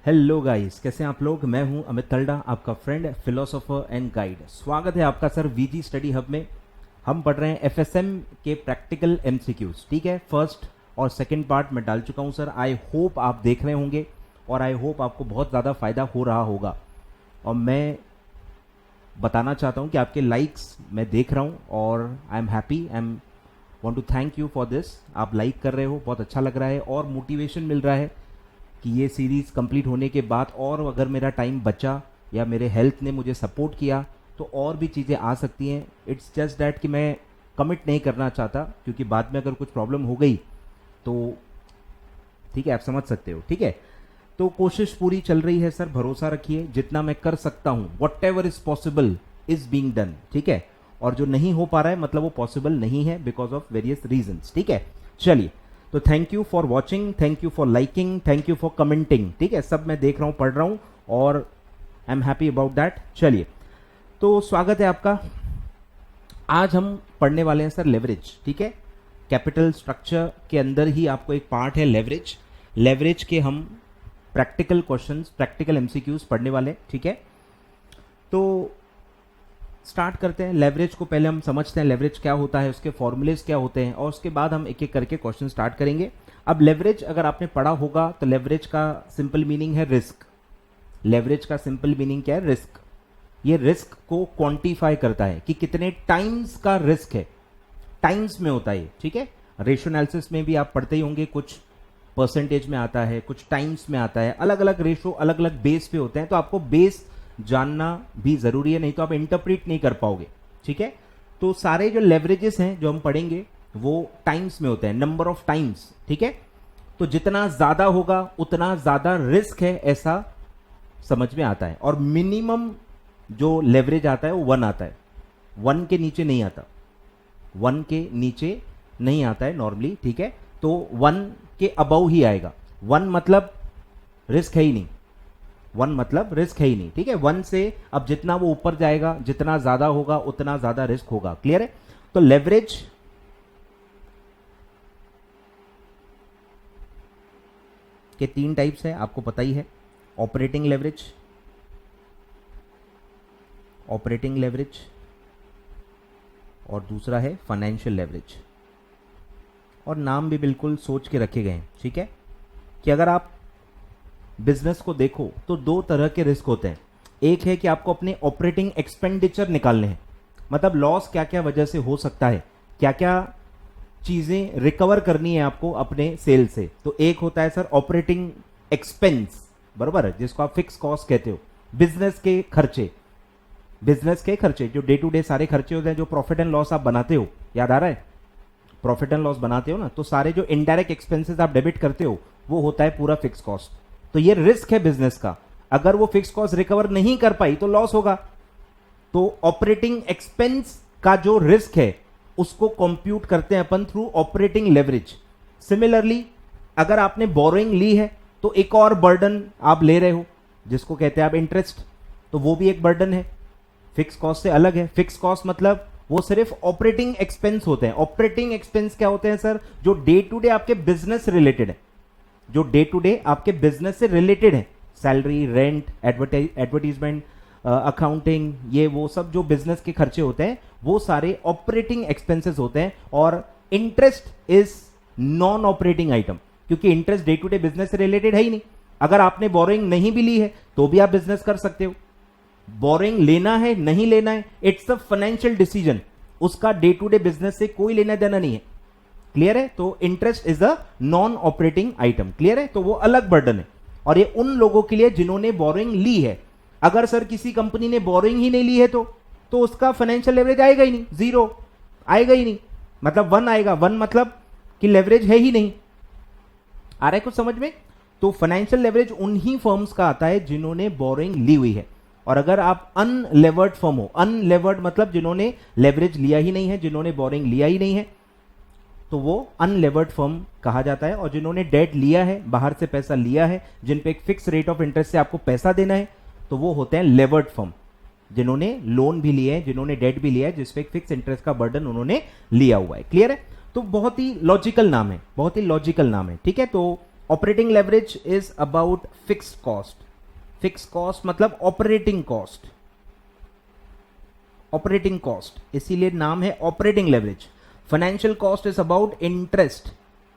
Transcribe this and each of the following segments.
Hello guys, कैसे हैं आप लोग। मैं हूं अमित तलडा, आपका फ्रेंड, फिलोसोफर एंड गाइड। स्वागत है आपका सर वीजी स्टडी हब में। हम पढ़ रहे हैं एफएसएम के प्रैक्टिकल एमसीक्यूज। ठीक है, फर्स्ट और सेकंड पार्ट मैं डाल चुका हूं सर। आई होप आप देख रहे होंगे और आई होप आपको बहुत ज़्यादा फायदा हो रहा होगा। और मैं बताना चाहता हूं कि आपके लाइक्स मैं देख रहा हूं और I am happy. I am want to thank you for this. आप लाइक कर रहे हो, बहुत अच्छा लग रहा है और मोटिवेशन मिल रहा है कि ये सीरीज़ कंप्लीट होने के बाद और अगर मेरा टाइम बचा या मेरे हेल्थ ने मुझे सपोर्ट किया तो और भी चीज़ें आ सकती हैं। इट्स जस्ट डैट कि मैं कमिट नहीं करना चाहता, क्योंकि बाद में अगर कुछ प्रॉब्लम हो गई तो ठीक है, आप समझ सकते हो। ठीक है, तो कोशिश पूरी चल रही है सर, भरोसा रखिए। जितना मैं कर सकता हूँ, what ever is possible is being done. ठीक है, और जो नहीं हो पा रहा है मतलब वो पॉसिबल नहीं है बिकॉज ऑफ वेरियस रीजंस। ठीक है, चलिए, तो thank you for watching, thank you for liking, thank you for commenting. ठीक है, सब मैं देख रहा हूँ, पढ़ रहा हूँ और I am happy about that. चलिए, तो स्वागत है आपका। आज हम पढ़ने वाले हैं सर लेवरेज। ठीक है, कैपिटल स्ट्रक्चर के अंदर ही आपको एक पार्ट है लेवरेज। लेवरेज के हम प्रैक्टिकल क्वेश्चंस, प्रैक्टिकल एमसीक्यूज पढ़ने वाले। ठीक है, तो स्टार्ट करते हैं। लेवरेज को पहले हम समझते हैं, लेवरेज क्या होता है, उसके फॉर्मूलेज क्या होते हैं और उसके बाद हम एक एक करके क्वेश्चन स्टार्ट करेंगे। अब लेवरेज अगर आपने पढ़ा होगा तो लेवरेज का सिंपल मीनिंग है रिस्क। लेवरेज का सिंपल मीनिंग क्या है? रिस्क। ये रिस्क को क्वांटिफाई करता है कि कितने टाइम्स का रिस्क है, टाइम्स में होता है। ठीक है, रेशियो एनालिसिस में भी आप पढ़ते ही होंगे, कुछ परसेंटेज में आता है, कुछ टाइम्स में आता है, अलग अलग रेशो अलग अलग बेस पे होते हैं। तो आपको बेस जानना भी जरूरी है, नहीं तो आप इंटरप्रेट नहीं कर पाओगे। ठीक है, तो सारे जो लेवरेजेस हैं जो हम पढ़ेंगे वो टाइम्स में होते हैं, नंबर ऑफ टाइम्स। ठीक है, तो जितना ज्यादा होगा उतना ज्यादा रिस्क है, ऐसा समझ में आता है। और मिनिमम जो लेवरेज आता है वो 1 आता है, 1 के नीचे नहीं आता, 1 के नीचे नहीं आता है नॉर्मली। ठीक है, तो 1 के अबव ही आएगा। 1 मतलब रिस्क है ही नहीं, 1 मतलब रिस्क है ही नहीं। ठीक है, 1 से अब जितना वो ऊपर जाएगा, जितना ज्यादा होगा उतना ज्यादा रिस्क होगा। क्लियर है? तो लेवरेज के 3 टाइप्स है, आपको पता ही है। ऑपरेटिंग लेवरेज, ऑपरेटिंग लेवरेज, और दूसरा है फाइनेंशियल लेवरेज। और नाम भी बिल्कुल सोच के रखे गए हैं। ठीक है, कि अगर आप बिजनेस को देखो तो 2 तरह के रिस्क होते हैं। एक है कि आपको अपने ऑपरेटिंग एक्सपेंडिचर निकालने हैं, मतलब लॉस क्या क्या वजह से हो सकता है, क्या क्या चीजें रिकवर करनी है आपको अपने सेल से। तो एक होता है सर ऑपरेटिंग एक्सपेंस, बरोबर है, जिसको आप फिक्स कॉस्ट कहते हो। बिजनेस के खर्चे, बिजनेस के खर्चे जो डे टू डे सारे खर्चे होते हैं, जो प्रॉफिट एंड लॉस आप बनाते हो, याद आ रहा है? प्रॉफिट एंड लॉस बनाते हो ना, तो सारे जो इनडायरेक्ट एक्सपेंसेस आप डेबिट करते हो वो होता है पूरा फिक्स कॉस्ट। तो ये रिस्क है बिजनेस का, अगर वो फिक्स कॉस्ट रिकवर नहीं कर पाई तो लॉस होगा। तो ऑपरेटिंग एक्सपेंस का जो रिस्क है उसको कंप्यूट करते हैं अपन थ्रू ऑपरेटिंग लेवरेज। सिमिलरली अगर आपने बोरोइंग ली है तो एक और बर्डन आप ले रहे हो जिसको कहते हैं आप इंटरेस्ट, तो वो भी एक बर्डन है, फिक्स कॉस्ट से अलग है। फिक्स कॉस्ट मतलब वो सिर्फ ऑपरेटिंग एक्सपेंस होते हैं। ऑपरेटिंग एक्सपेंस क्या होते हैं सर? जो डे टू डे आपके बिजनेस रिलेटेड है, जो डे टू डे आपके बिजनेस से रिलेटेड है, सैलरी, रेंट, एडवर्टीजमेंट, अकाउंटिंग, ये वो सब जो बिजनेस के खर्चे होते हैं वो सारे ऑपरेटिंग एक्सपेंसेस होते हैं। और interest is non operating item, क्योंकि interest day to day business से रिलेटेड है ही नहीं। अगर आपने बोरोइंग नहीं भी ली है तो भी आप बिजनेस कर सकते हो। बोरिंग लेना है नहीं लेना है, इट्स अ फाइनेंशियल डिसीजन, उसका डे टू डे बिजनेस से कोई लेना देना नहीं है। क्लियर है? तो interest is a non operating item. Clear है? तो वो अलग बर्डन है और ये उन लोगों के लिए जिन्होंने बोरिंग ली है। अगर सर किसी कंपनी ने बोरिंग ही नहीं ली है तो उसका फाइनेंशियल लेवरेज आएगा ही नहीं, 0 आएगा ही नहीं, मतलब 1 आएगा। 1 मतलब कि लेवरेज है ही नहीं। आ रहा है कुछ समझ में? तो फाइनेंशियल लेवरेज उन्हीं फर्म्स का आता है जिन्होंने बोरिंग ली हुई है। और अगर आप अनलेवर्ड फर्म हो, अनलेवर्ड मतलब जिन्होंने लेवरेज लिया ही नहीं है, जिन्होंने बोरिंग लिया ही नहीं है, तो वो अनलेवर्ड फर्म कहा जाता है। और जिन्होंने डेट लिया है, बाहर से पैसा लिया है, जिन पे एक फिक्स रेट ऑफ इंटरेस्ट से आपको पैसा देना है, तो वो होते हैं लेवर्ड फर्म, जिन्होंने लोन भी लिए हैं, जिन्होंने डेट भी लिया है, जिसपे एक फिक्स इंटरेस्ट का बर्डन उन्होंने लिया हुआ है। क्लियर है? तो बहुत ही लॉजिकल नाम है, बहुत ही लॉजिकल नाम है। ठीक है, तो operating leverage is about fixed cost. Fixed cost मतलब ऑपरेटिंग कॉस्ट, ऑपरेटिंग कॉस्ट, इसीलिए नाम है operating leverage. Financial cost is about interest,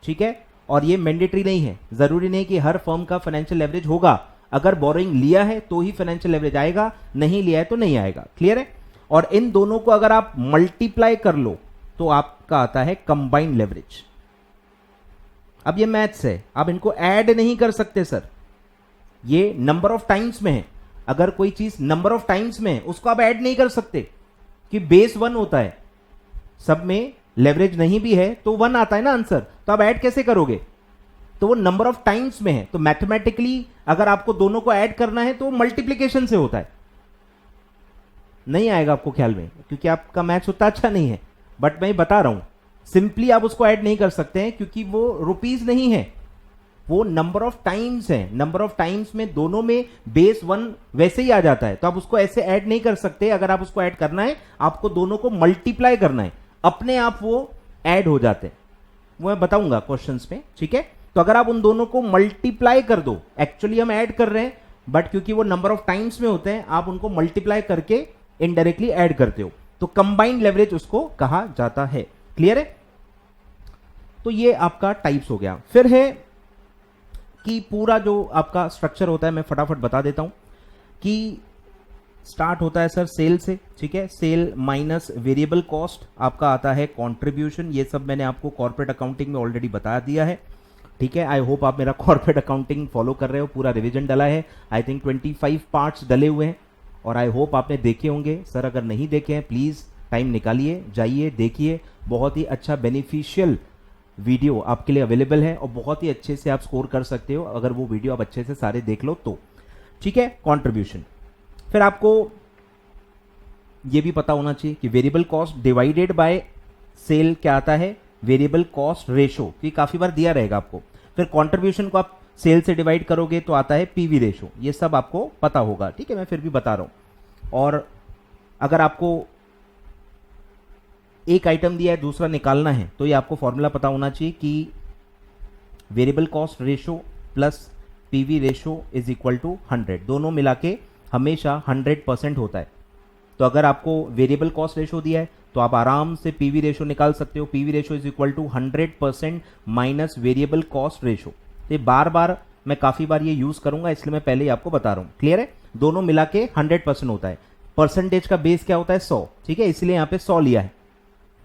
ठीक है, और ये मैंडेटरी नहीं है, जरूरी नहीं कि हर फर्म का फाइनेंशियल लेवरेज होगा। अगर बोरोइंग लिया है तो ही फाइनेंशियल लेवरेज आएगा, नहीं लिया है तो नहीं आएगा। क्लियर है? और इन दोनों को अगर आप मल्टीप्लाई कर लो तो आपका आता है कंबाइंड लेवरेज। अब ये मैथ्स है, आप इनको ऐड नहीं कर सकते सर, ये नंबर ऑफ टाइम्स में है। अगर कोई चीज नंबर ऑफ टाइम्स में है उसको आप ऐड नहीं कर सकते कि बेस 1 होता है, सब में लेवरेज नहीं भी है तो 1 आता है ना आंसर, तो आप ऐड कैसे करोगे? तो वो नंबर ऑफ टाइम्स में है, तो मैथमेटिकली अगर आपको दोनों को ऐड करना है तो मल्टीप्लीकेशन से होता है। नहीं आएगा आपको ख्याल में क्योंकि आपका मैथ्स उतना अच्छा नहीं है, बट मैं बता रहा हूं सिंपली आप उसको ऐड नहीं कर सकते हैं क्योंकि वो रुपीज नहीं है, वो नंबर ऑफ टाइम्स है। नंबर ऑफ टाइम्स में दोनों में बेस 1 वैसे ही आ जाता है, तो आप उसको ऐसे ऐड नहीं कर सकते। अगर आप उसको ऐड करना है आपको दोनों को मल्टीप्लाई करना है, अपने आप वो ऐड हो जाते हैं, वो मैं बताऊंगा क्वेश्चंस में, ठीक है। तो अगर आप उन दोनों को मल्टीप्लाई कर दो, एक्चुअली हम ऐड कर रहे हैं बट क्योंकि वो नंबर ऑफ टाइम्स में होते हैं आप उनको मल्टीप्लाई करके इनडायरेक्टली ऐड करते हो, तो कंबाइंड लेवरेज उसको कहा जाता है। क्लियर है? तो ये आपका टाइप्स हो गया। फिर है कि पूरा जो आपका स्ट्रक्चर होता है मैं फटाफट बता देता हूं कि स्टार्ट होता है सर सेल से, ठीक है, सेल माइनस वेरिएबल कॉस्ट आपका आता है कंट्रीब्यूशन। ये सब मैंने आपको कॉर्पोरेट अकाउंटिंग में ऑलरेडी बता दिया है, ठीक है। आई होप आप मेरा कॉर्पोरेट अकाउंटिंग फॉलो कर रहे हो, पूरा रिवीजन डला है, आई थिंक 25 पार्ट्स डले हुए हैं और आई होप आपने देखे होंगे। सर अगर नहीं देखे हैं प्लीज टाइम निकालिए, जाइए देखिए, बहुत ही अच्छा बेनिफिशियल वीडियो आपके लिए अवेलेबल है और बहुत ही अच्छे से आप स्कोर कर सकते हो अगर वो वीडियो आप अच्छे से सारे देख लो तो, ठीक है। कंट्रीब्यूशन, फिर आपको ये भी पता होना चाहिए कि variable cost divided by sale क्या आता है, वेरिएबल कॉस्ट रेशो, ये काफी बार दिया रहेगा आपको। फिर कंट्रीब्यूशन को आप सेल से डिवाइड करोगे तो आता है पीवी रेशो, ये सब आपको पता होगा, ठीक है, मैं फिर भी बता रहा हूं। और अगर आपको एक आइटम दिया है दूसरा निकालना है तो ये आपको फॉर्मूला पता होना चाहिए कि variable cost ratio plus PV ratio is equal to 100, दोनों मिला के हमेशा 100% होता है। तो अगर आपको वेरिएबल कॉस्ट रेशो दिया है तो आप आराम से पीवी रेशो निकाल सकते हो, PV ratio is equal to 100% minus variable cost ratio. ये बार बार मैं काफी बार ये यूज करूंगा इसलिए मैं पहले ही आपको बता रहा हूं। क्लियर है? दोनों मिला के 100% होता है। परसेंटेज का बेस क्या होता है? 100, ठीक है, इसलिए यहां पे 100 लिया है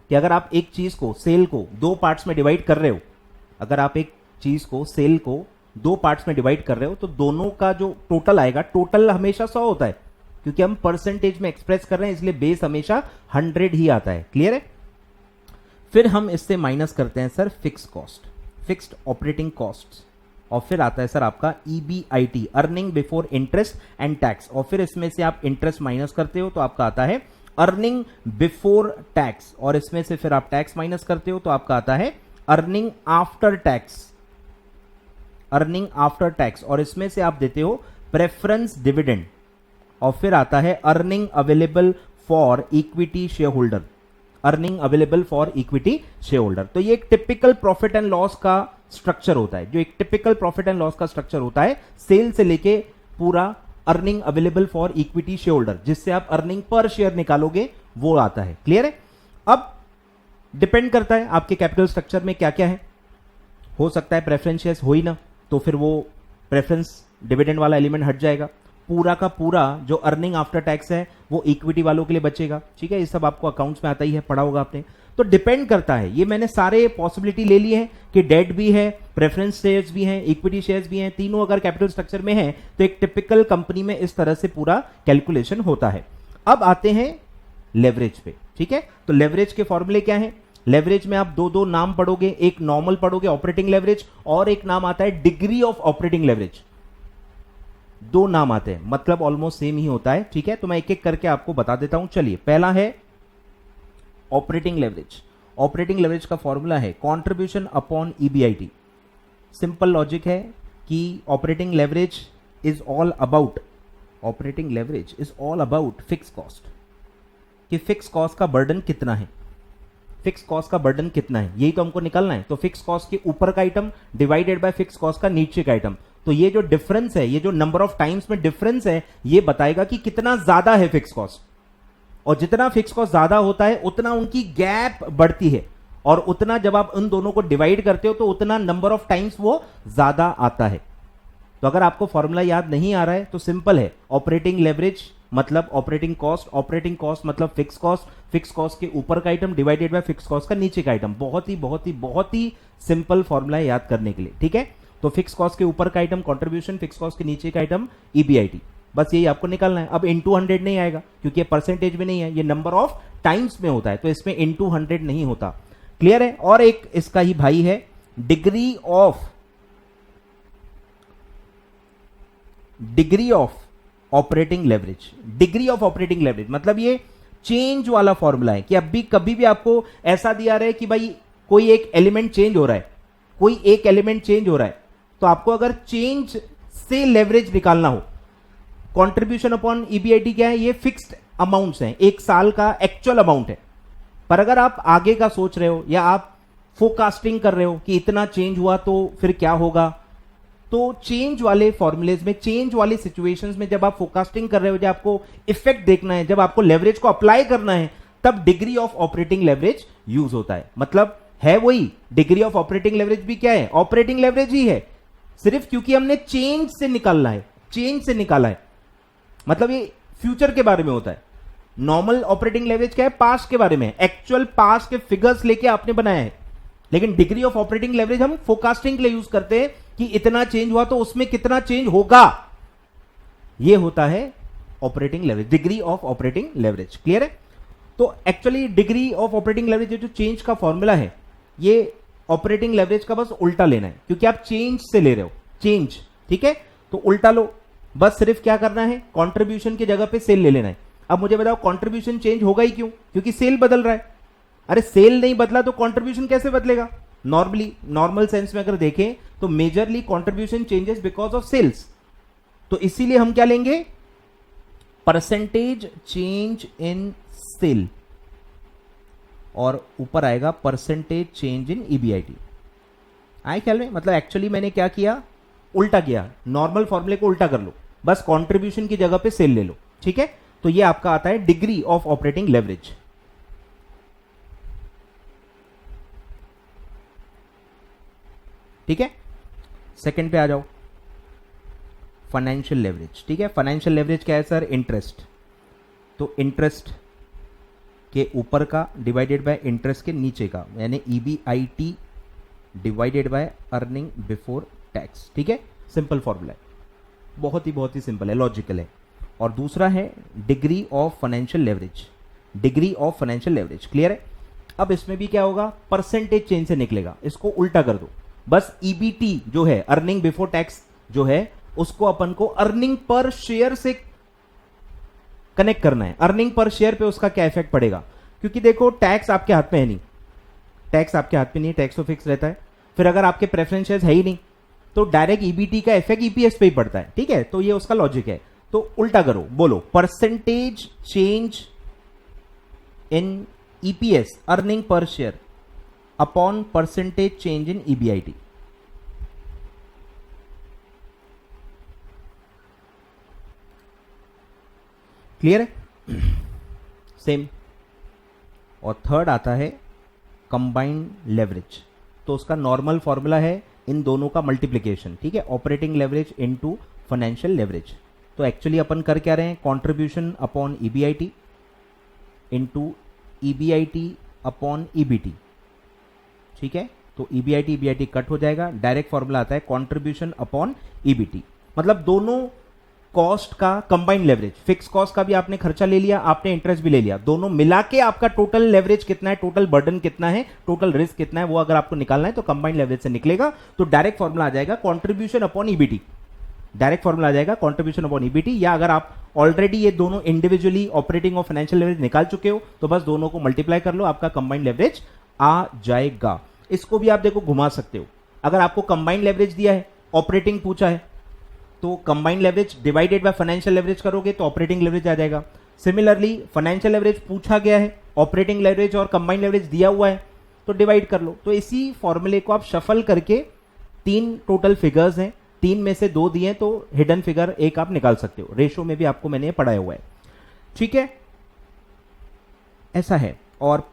कि अगर आप एक चीज को, सेल को 2 पार्ट्स में डिवाइड कर रहे हो, अगर आप एक चीज को, सेल को 2 पार्ट्स में डिवाइड कर रहे हो तो दोनों का जो टोटल आएगा, टोटल हमेशा 100 होता है क्योंकि हम परसेंटेज में एक्सप्रेस कर रहे हैं इसलिए बेस हमेशा 100 ही आता है। क्लियर है? फिर हम इससे माइनस करते हैं sir fix cost, fixed operating cost, और फिर आता है सर आपका EBIT, earning before interest and tax, और फिर इसमें से आप इंटरेस्ट माइनस करते हो तो आपका आता है अर्निंग बिफोर टैक्स, और इसमें से फिर आप टैक्स माइनस करते हो तो आपका आता है earning after tax, earning after tax, और इसमें से आप देते हो प्रेफरेंस डिविडेंड, और फिर आता है earning available for equity share holder, earning available for equity share holder. तो ये एक टिपिकल प्रॉफिट एंड लॉस का स्ट्रक्चर होता है, जो एक टिपिकल प्रॉफिट एंड लॉस का स्ट्रक्चर होता है सेल से लेके पूरा earning available for equity share holder, जिससे आप अर्निंग पर शेयर निकालोगे वो आता है। क्लियर है? अब डिपेंड करता है आपके कैपिटल स्ट्रक्चर में क्या क्या है, हो सकता है प्रेफरेंस शेयर्स हो ही ना, तो फिर वो प्रेफरेंस डिविडेंड वाला एलिमेंट हट जाएगा, पूरा का पूरा जो अर्निंग आफ्टर टैक्स है वो इक्विटी वालों के लिए बचेगा, ठीक है। ये सब आपको अकाउंट्स में आता ही है, पढ़ा होगा आपने। तो डिपेंड करता है, ये मैंने सारे पॉसिबिलिटी ले लिए हैं कि डेट भी है, प्रेफरेंस शेयर्स भी हैं, इक्विटी शेयर्स भी हैं, तीनों अगर कैपिटल स्ट्रक्चर में है तो एक टिपिकल कंपनी में इस तरह से पूरा कैलकुलेशन होता है। अब आते हैं लेवरेज पे, ठीक है। तो लेवरेज के फॉर्मूले क्या है? लेवरेज में आप दो नाम पढ़ोगे, एक नॉर्मल पढ़ोगे ऑपरेटिंग लेवरेज, और एक नाम आता है डिग्री ऑफ ऑपरेटिंग लेवरेज। 2 नाम आते हैं, मतलब ऑलमोस्ट सेम ही होता है, ठीक है। तो मैं एक एक करके आपको बता देता हूं। चलिए, पहला है ऑपरेटिंग लेवरेज। ऑपरेटिंग लेवरेज का फॉर्मूला है contribution upon EBIT। Simple logic है कि operating leverage is all about, operating leverage is all about fix cost, कि फिक्स कॉस्ट का बर्डन कितना है। फिक्स कॉस्ट का बर्डन कितना है, यही तो हमको निकालना है। तो फिक्स कॉस्ट के ऊपर का item divided by fix cost का नीचे का आइटम, तो ये जो डिफरेंस है, ये जो नंबर ऑफ टाइम्स में डिफरेंस है, ये बताएगा कि कितना ज्यादा है फिक्स कॉस्ट। और जितना फिक्स कॉस्ट ज्यादा होता है उतना उनकी गैप बढ़ती है, और उतना जब आप उन दोनों को डिवाइड करते हो तो उतना नंबर ऑफ टाइम्स वो ज्यादा आता है। तो अगर आपको फॉर्मूला याद नहीं आ रहा है तो सिंपल है, ऑपरेटिंग लेवरेज मतलब ऑपरेटिंग कॉस्ट मतलब फिक्स कॉस्ट के ऊपर का item divided by fix cost का नीचे का आइटम। बहुत ही सिंपल फॉर्मूला है याद करने के लिए, ठीक है। तो फिक्स कॉस्ट के ऊपर का आइटम कंट्रीब्यूशन, फिक्स कॉस्ट के नीचे का आइटम ईबीआईटी, बस यही आपको निकालना है। अब इनटू 100 नहीं आएगा क्योंकि ये परसेंटेज में नहीं है, ये नंबर ऑफ टाइम्स में होता है, तो इसमें इनटू 100 नहीं होता। क्लियर है। और एक इसका ही भाई है degree of operating leverage. Degree of operating leverage मतलब ये चेंज वाला फॉर्मूला है कि अभी कभी भी आपको ऐसा दिया रहा है कि भाई कोई एक एलिमेंट चेंज हो रहा है, तो आपको अगर चेंज से लेवरेज निकालना हो, कंट्रीब्यूशन अपॉन ईबीआईटी क्या है, ये फिक्स्ड अमाउंट्स हैं, एक साल का एक्चुअल अमाउंट है। पर अगर आप आगे का सोच रहे हो या आप फोरकास्टिंग कर रहे हो कि इतना चेंज हुआ तो फिर क्या होगा, तो चेंज वाले फॉर्मूलेज में, चेंज वाली सिचुएशंस में जब आप फोरकास्टिंग कर रहे हो, जब आपको इफेक्ट देखना है, जब आपको लेवरेज को अप्लाई करना है, तब degree of operating leverage use होता है। मतलब है वही, डिग्री ऑफ ऑपरेटिंग लेवरेज भी क्या है, ऑपरेटिंग लेवरेज ही है, सिर्फ क्योंकि हमने चेंज से निकाला है, मतलब ये फ्यूचर के बारे में होता है। नॉर्मल ऑपरेटिंग लेवरेज क्या है, पास्ट के बारे में, एक्चुअल पास्ट के फिगर्स लेके आपने बनाया है। लेकिन डिग्री ऑफ ऑपरेटिंग लेवरेज हम फोरकास्टिंग के लिए यूज करते हैं कि इतना चेंज हुआ तो उसमें कितना चेंज होगा, ये होता है operating leverage, degree of operating leverage. Clear है। तो actually degree of operating leverage जो चेंज का फॉर्मूला है, ये ऑपरेटिंग लेवरेज का बस उल्टा लेना है, क्योंकि आप चेंज से ले रहे हो, चेंज, ठीक है, तो उल्टा लो। बस सिर्फ क्या करना है, कंट्रीब्यूशन की जगह पे सेल ले लेना है। अब मुझे बताओ कंट्रीब्यूशन चेंज होगा ही क्यों, क्योंकि सेल बदल रहा है। अरे सेल नहीं बदला तो कंट्रीब्यूशन कैसे बदलेगा। नॉर्मल सेंस में अगर देखें तो majorly contribution changes because of sales, तो इसीलिए हम क्या लेंगे, परसेंटेज चेंज इन सेल, और ऊपर आएगा परसेंटेज चेंज इन ईबीआईटी। आए ख्याल में। मतलब एक्चुअली मैंने क्या किया, उल्टा किया, नॉर्मल फॉर्मूले को उल्टा कर लो, बस कंट्रीब्यूशन की जगह पे सेल ले लो, ठीक है। तो ये आपका आता है डिग्री ऑफ ऑपरेटिंग लेवरेज। ठीक है। सेकंड पे आ जाओ, फाइनेंशियल लेवरेज। ठीक है, फाइनेंशियल लेवरेज क्या है सर, इंटरेस्ट। तो इंटरेस्ट के ऊपर का डिवाइडेड बाय इंटरेस्ट के नीचे का, यानी EBIT divided by earning before tax. ठीक है, सिंपल फॉर्मूला है, बहुत ही सिंपल है, लॉजिकल है। और दूसरा है degree of financial leverage, degree of financial leverage. Clear है। अब इसमें भी क्या होगा, परसेंटेज चेंज से निकलेगा, इसको उल्टा कर दो, बस ईबीटी जो है, अर्निंग बिफोर टैक्स जो है, उसको अपन को अर्निंग पर शेयर से कनेक्ट करना है। अर्निंग पर शेयर पे उसका क्या इफेक्ट पड़ेगा, क्योंकि देखो टैक्स आपके हाथ में है नहीं, टैक्स आपके हाथ में नहीं, टैक्स तो फिक्स रहता है। फिर अगर आपके प्रेफरेंस शेयर्स है ही नहीं तो डायरेक्ट ईबीटी का इफेक्ट ईपीएस पे ही पड़ता है। ठीक है, तो ये उसका लॉजिक है। तो उल्टा करो, बोलो percentage change in EPS, earning per share, upon percentage change in EBIT. Clear है। सेम। और थर्ड आता है कंबाइंड लेवरेज। तो उसका नॉर्मल फॉर्मूला है इन दोनों का मल्टीप्लिकेशन। ठीक है, operating leverage into financial leverage. तो एक्चुअली अपन कर क्या रहे हैं, contribution upon EBIT into EBIT upon EBT. ठीक है, तो ईबीआईटी ईबीआईटी कट हो जाएगा, डायरेक्ट फॉर्मूला आता है कंट्रीब्यूशन अपॉन ईबीटी। मतलब दोनों कॉस्ट का कंबाइंड लेवरेज, फिक्स कॉस्ट का भी आपने खर्चा ले लिया, आपने इंटरेस्ट भी ले लिया, दोनों मिला के आपका टोटल लेवरेज कितना है, टोटल बर्डन कितना है, टोटल रिस्क कितना है, वो अगर आपको निकालना है तो कंबाइंड लेवरेज से निकलेगा। तो डायरेक्ट फॉर्मूला आ जाएगा contribution upon EBT, direct formula आ जाएगा कंट्रीब्यूशन अपॉन ईबीटी। या अगर आप ऑलरेडी ये दोनों इंडिविजुअली ऑपरेटिंग और फाइनेंशियल लेवरेज निकाल चुके हो तो बस दोनों को मल्टीप्लाई कर लो, आपका कंबाइंड लेवरेज आ जाएगा। इसको भी आप देखो घुमा सकते हो। अगर आपको कंबाइंड लेवरेज दिया है, ऑपरेटिंग पूछा है, तो combined leverage divided by financial leverage करोगे तो ऑपरेटिंग लेवरेज आ जाएगा। सिमिलरली फाइनेंशियल लेवरेज पूछा गया है ऑपरेटिंग लेवरेज और कंबाइंड लेवरेज दिया हुआ है तो डिवाइड कर लो। तो इसी फॉर्मूले को आप शफल करके 3 टोटल फिगर्स हैं, 3 में से 2 दिए तो हिडन फिगर एक आप निकाल सकते हो। रेशो में भी आपको मैंने ये पढ़ाया हुआ है, ठीक है, ऐसा है। और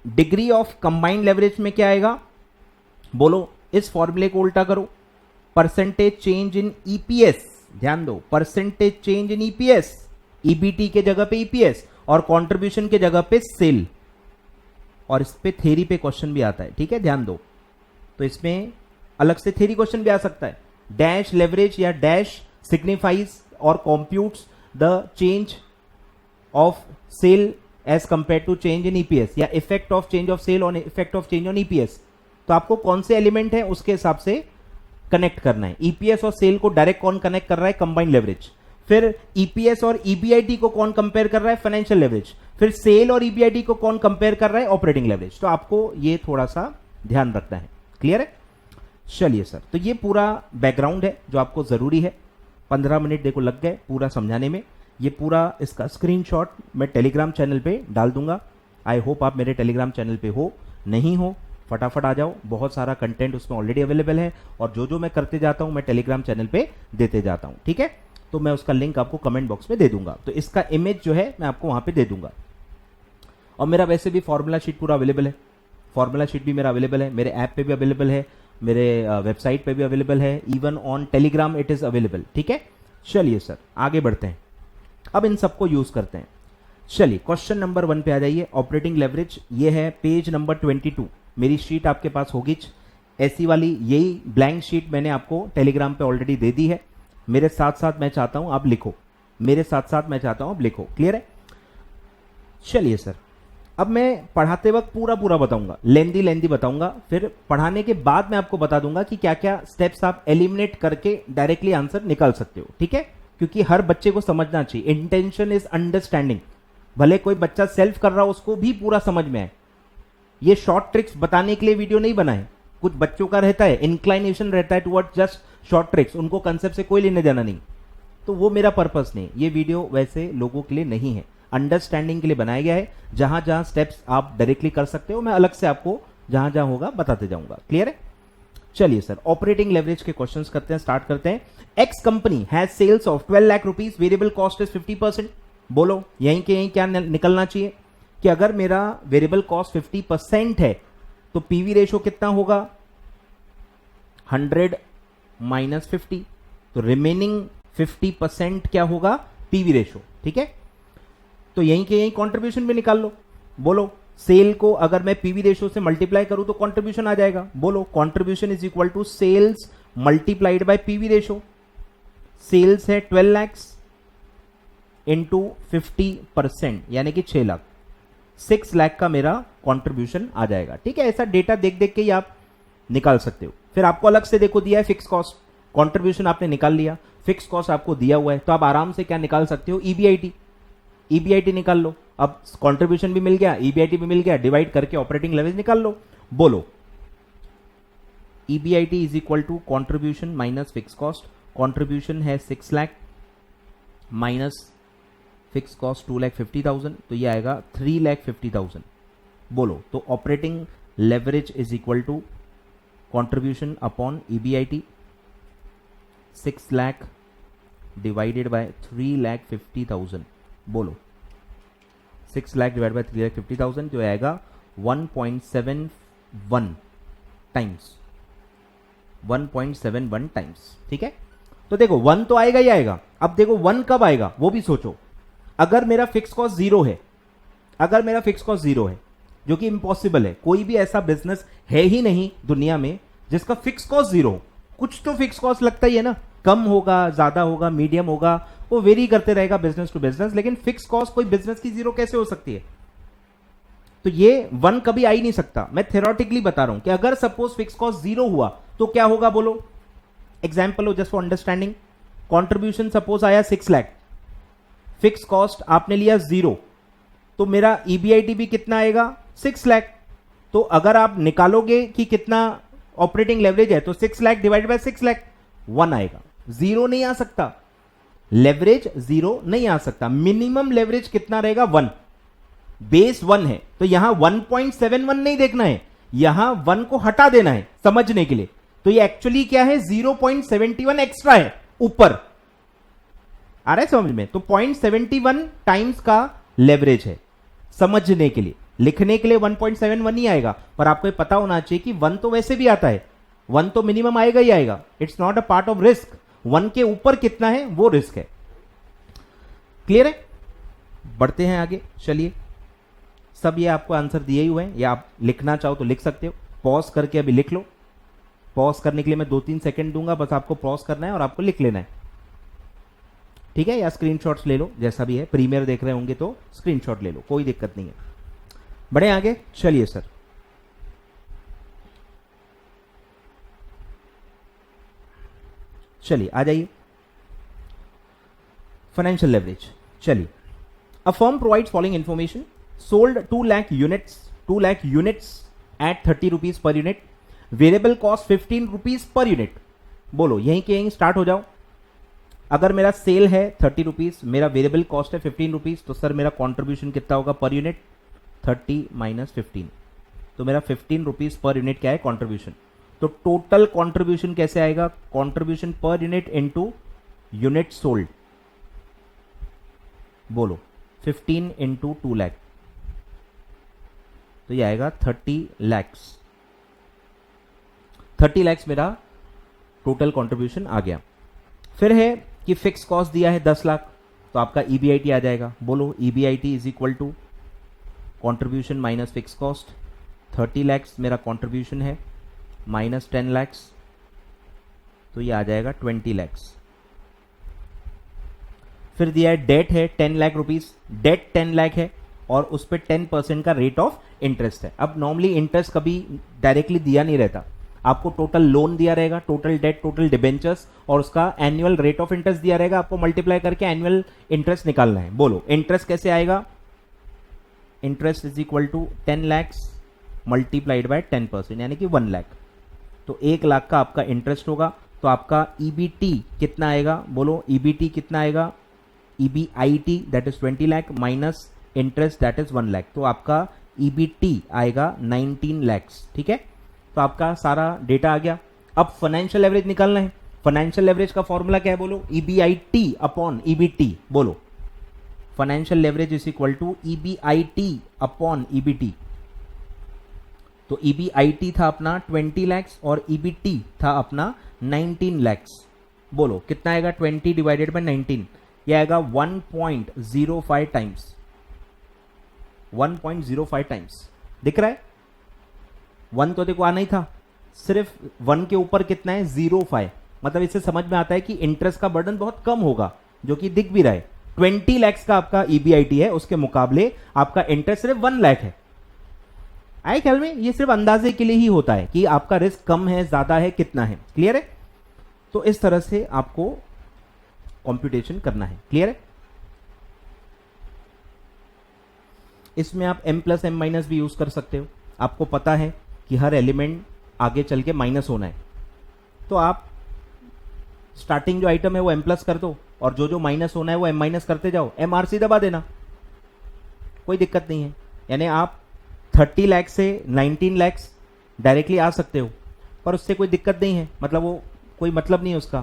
डिग्री ऑफ कंबाइंड लेवरेज में क्या आएगा बोलो, इस फॉर्मूले को उल्टा करो, परसेंटेज चेंज इन ईपीएस, ध्यान दो, percentage change in EPS, EBT के जगह पे ईपीएस और कंट्रीब्यूशन के जगह पे सेल। और इस पे थ्योरी पे क्वेश्चन भी आता है, ठीक है, ध्यान दो। तो इसमें अलग से थ्योरी क्वेश्चन भी आ सकता है। डैश लेवरेज या डैश सिग्निफाइज और computes the change of sale as compare to change in EPS, या effect of change of sale on effect of change on EPS. तो आपको कौन से एलिमेंट है उसके हिसाब से कनेक्ट करना है। ईपीएस और सेल को डायरेक्ट कौन कनेक्ट कर रहा है, कंबाइंड लेवरेज। फिर ईपीएस और ईबीआईटी को कौन कंपेयर कर रहा है, फाइनेंशियल लेवरेज। फिर सेल और ईबीआईटी को कौन कंपेयर कर रहा है, ऑपरेटिंग लेवरेज। तो आपको ये थोड़ा सा ध्यान रखना है, क्लियर है। चलिए सर, तो ये पूरा बैकग्राउंड है जो आपको जरूरी है। 15 मिनट देखो लग गए पूरा समझाने में। ये पूरा इसका स्क्रीनशॉट मैं टेलीग्राम चैनल पे डाल दूंगा। आई होप आप मेरे टेलीग्राम चैनल पे हो, नहीं हो फटाफट आ जाओ, बहुत सारा कंटेंट उसमें ऑलरेडी अवेलेबल है। और जो जो मैं करते जाता हूं मैं टेलीग्राम चैनल पे देते जाता हूं, ठीक है। तो मैं उसका लिंक आपको कमेंट बॉक्स में दे दूंगा। तो इसका इमेज जो है मैं आपको वहां पे दे दूंगा। और मेरा वैसे भी फॉर्मूला शीट पूरा अवेलेबल है, फॉर्मूला शीट भी मेरा अवेलेबल है, मेरे ऐप पे भी अवेलेबल है, मेरे वेबसाइट पे भी अवेलेबल है, even on Telegram it is available, ठीक है। चलिए सर आगे बढ़ते हैं, अब इन सबको यूज करते हैं। चलिए क्वेश्चन नंबर 1 पे आ जाइए। ऑपरेटिंग लेवरेज ये है पेज नंबर 22। मेरी शीट आपके पास होगी ऐसी वाली, यही ब्लैंक शीट मैंने आपको टेलीग्राम पे ऑलरेडी दे दी है। मेरे साथ साथ मैं चाहता हूं आप लिखो, मेरे साथ साथ मैं चाहता हूं आप लिखो, क्लियर है। चलिए सर, अब मैं पढ़ाते वक्त पूरा पूरा बताऊंगा, लेंदी बताऊंगा, फिर पढ़ाने के बाद मैं आपको बता दूंगा कि क्या क्या स्टेप्स आप एलिमिनेट करके डायरेक्टली आंसर निकाल सकते हो, ठीक है। क्योंकि हर बच्चे को समझना चाहिए, इंटेंशन इज अंडरस्टैंडिंग। भले कोई बच्चा सेल्फ कर रहा हो उसको भी पूरा समझ में आए। ये शॉर्ट ट्रिक्स बताने के लिए वीडियो नहीं बनाए। कुछ बच्चों का रहता है, इंक्लाइनेशन रहता है टुवर्ड जस्ट शॉर्ट ट्रिक्स, उनको कंसेप्ट से कोई लेने देना नहीं, तो वो मेरा पर्पस नहीं। ये वीडियो वैसे लोगों के लिए नहीं है, अंडरस्टैंडिंग के लिए बनाया गया है। जहां जहां स्टेप्स आप डायरेक्टली कर सकते हो मैं अलग से आपको जहां जहां होगा बताते जाऊंगा, क्लियर है। चलिए सर, ऑपरेटिंग लेवरेज के क्वेश्चंस करते हैं, स्टार्ट करते हैं। X company has sales of 12 lakh rupees, variable cost is 50%। बोलो यहीं के यहीं क्या निकलना चाहिए कि अगर मेरा वेरिएबल कॉस्ट 50% है तो पीवी रेशो कितना होगा, 100 माइनस 50, तो रिमेनिंग 50% क्या होगा, पीवी रेशो, ठीक है। तो यहीं के यहीं कंट्रीब्यूशन भी निकाल लो। बोलो सेल को अगर मैं पीवी रेशो से मल्टीप्लाई करूं तो कंट्रीब्यूशन आ जाएगा। बोलो contribution is equal to sales multiplied by PV ratio. Sales है 12 लाख इंटू 50% यानी कि 6 लाख, 6 लाख का मेरा कंट्रीब्यूशन आ जाएगा, ठीक है। ऐसा डेटा देख देख के ही आप निकाल सकते हो। फिर आपको अलग से देखो दिया है फिक्स कॉस्ट, कंट्रीब्यूशन आपने निकाल लिया, फिक्स कॉस्ट आपको दिया हुआ है, तो आप आराम से क्या निकाल सकते हो, ईबीआईटी। ईबीआईटी निकाल लो। अब कंट्रीब्यूशन भी मिल गया, ईबीआईटी भी मिल गया, डिवाइड करके ऑपरेटिंग लेवरेज निकाल लो। बोलो EBIT is equal to contribution minus fix cost. Contribution है 6 लाख माइनस फिक्स कॉस्ट 2,50,000, तो ये आएगा 3,50,000। बोलो तो operating leverage is equal to contribution upon EBIT, 6 lakh divided by 3,50,000। बोलो 6 लाख डिवाइड बाय 3,50,000 जो आएगा 1.71 टाइम्स, 1.71 टाइम्स, ठीक है। तो देखो 1 तो आएगा ही आएगा। अब देखो 1 कब आएगा वो भी सोचो। अगर मेरा फिक्स कॉस्ट 0 है, अगर मेरा फिक्स कॉस्ट 0 है, जो कि इम्पॉसिबल है, कोई भी ऐसा बिजनेस है ही नहीं दुनिया में जिसका फिक्स कॉस्ट 0 हो। कुछ तो फिक्स कॉस्ट लगता ही है ना, कम होगा, ज्यादा होगा, मीडियम होगा, वो वेरी करते रहेगा बिजनेस टू बिजनेस, लेकिन फिक्स कॉस्ट कोई बिजनेस की 0 कैसे हो सकती है। तो ये 1 कभी आ ही नहीं सकता। मैं थ्योरेटिकली बता रहा हूं कि अगर सपोज फिक्स कॉस्ट 0 हुआ तो क्या होगा, बोलो एग्जाम्पल हो just for understanding. Contribution suppose आया 6 लाख, फिक्स कॉस्ट आपने लिया 0, तो मेरा ईबीआईटी भी कितना आएगा, 6 लाख। तो अगर आप निकालोगे कि कितना ऑपरेटिंग लेवरेज है तो 6 लाख डिवाइड बाय 6 लाख 1 आएगा, 0 नहीं आ सकता। लेवरेज 0 नहीं आ सकता। मिनिमम लेवरेज कितना रहेगा, 1। बेस 1 है, तो यहां 1.71 नहीं देखना है, यहां 1 को हटा देना है समझने के लिए। तो ये एक्चुअली क्या है, 0.71 एक्स्ट्रा है ऊपर, आ रहा है समझ में। तो 0.71 टाइम्स का लेवरेज है समझने के लिए। लिखने के लिए 1.71 ही आएगा, पर आपको पता होना चाहिए कि 1 तो वैसे भी आता है, 1 तो मिनिमम आएगा ही आएगा। It's not a part of risk. 1 के ऊपर कितना है वो रिस्क है। क्लियर है? बढ़ते हैं आगे, चलिए। सब ये आपको आंसर दिए ही हुए हैं, या आप लिखना चाहो तो लिख सकते हो। पॉज करके अभी लिख लो। पॉज करने के लिए मैं 2-3 सेकंड दूंगा, बस आपको पॉज करना है और आपको लिख लेना है, ठीक है? या स्क्रीनशॉट्स ले लो, जैसा भी है। प्रीमियर देख रहे होंगे तो स्क्रीनशॉट ले लो, कोई दिक्कत नहीं है। बढ़े आगे, चलिए सर। चलिए आ जाइए। फाइनेंशियल लेवरेज, चलिए। A firm provides following information, sold 2 lakh units at 30 rupees per unit, variable cost 15 rupees per unit. बोलो, यहीं के यहीं स्टार्ट हो जाओ। अगर मेरा सेल है 30 रुपीज, मेरा वेरिएबल कॉस्ट है 15 रुपीज, तो सर मेरा कॉन्ट्रीब्यूशन कितना होगा पर यूनिट? 30 माइनस 15, तो मेरा 15 रुपीज पर यूनिट क्या है? कॉन्ट्रीब्यूशन। तो टोटल कॉन्ट्रीब्यूशन कैसे आएगा? Contribution per unit into unit sold. बोलो, 15 इंटू 2 लाख, तो ये आएगा 30 लैक्स। 30 लैक्स मेरा टोटल कॉन्ट्रीब्यूशन आ गया। फिर है कि फिक्स कॉस्ट दिया है 10 लाख, तो आपका ईबीआईटी आ जाएगा। बोलो, EBIT is equal to contribution minus fix cost. 30 lakhs मेरा कॉन्ट्रीब्यूशन है, माइनस 10 लैक्स, तो ये आ जाएगा 20 लैक्स। फिर दिया है डेट है 10 लाख रुपीज, डेट 10 लाख है और उस पर 10% का रेट ऑफ इंटरेस्ट है। अब नॉर्मली इंटरेस्ट कभी डायरेक्टली दिया नहीं रहता, आपको टोटल लोन दिया रहेगा, टोटल डेट, टोटल डिबेंचर्स, और उसका एनुअल रेट ऑफ इंटरेस्ट दिया रहेगा। आपको मल्टीप्लाई करके एनुअल इंटरेस्ट निकालना है। बोलो, इंटरेस्ट कैसे आएगा? Interest is equal to 10 lakhs multiplied by 10%, यानी कि 1 लाख। तो 1 लाख का आपका इंटरेस्ट होगा, तो आपका ईबीटी कितना आएगा? बोलो, ईबीटी कितना आएगा? EBIT that is 20 lakh minus interest that is 1 lakh, तो आपका ईबीटी आएगा 19 लैक्स। ठीक है, तो आपका सारा डेटा आ गया। अब फाइनेंशियल एवरेज निकालना है। फाइनेंशियल एवरेज का फॉर्मूला क्या है? बोलो, ईबीआईटी अपॉन ईबीटी। बोलो, financial leverage is equal to EBIT upon EBT. तो ईबीआईटी था अपना 20 लैक्स और ईबीटी था अपना 19 लैक्स। बोलो, कितना आएगा? 20 डिवाइडेड बाय 19, यह आएगा 1.05 टाइम्स। 1.05 टाइम्स दिख रहा है? 1 तो देखो आना ही था, सिर्फ 1 के ऊपर कितना है? 0.5। मतलब इससे समझ में आता है कि इंटरेस्ट का बर्डन बहुत कम होगा, जो कि दिख भी रहा है। 20 लैक्स का आपका ईबीआईटी है, उसके मुकाबले आपका इंटरेस्ट सिर्फ 1 लाख है। आए ख्याल में? ये सिर्फ अंदाजे के लिए ही होता है कि आपका रिस्क कम है, ज्यादा है, कितना है। क्लियर है? तो इस तरह से आपको कंप्यूटेशन करना है। क्लियर है? इसमें आप m प्लस m माइनस भी यूज कर सकते हो। आपको पता है कि हर एलिमेंट आगे चल के माइनस होना है, तो आप स्टार्टिंग जो आइटम है वो m प्लस कर दो, और जो जो माइनस होना है वो m माइनस करते जाओ, MRC दबा देना, कोई दिक्कत नहीं है। यानी आप 30 लाख से 19 लाख डायरेक्टली आ सकते हो, पर उससे कोई दिक्कत नहीं है, मतलब वो कोई मतलब नहीं है उसका,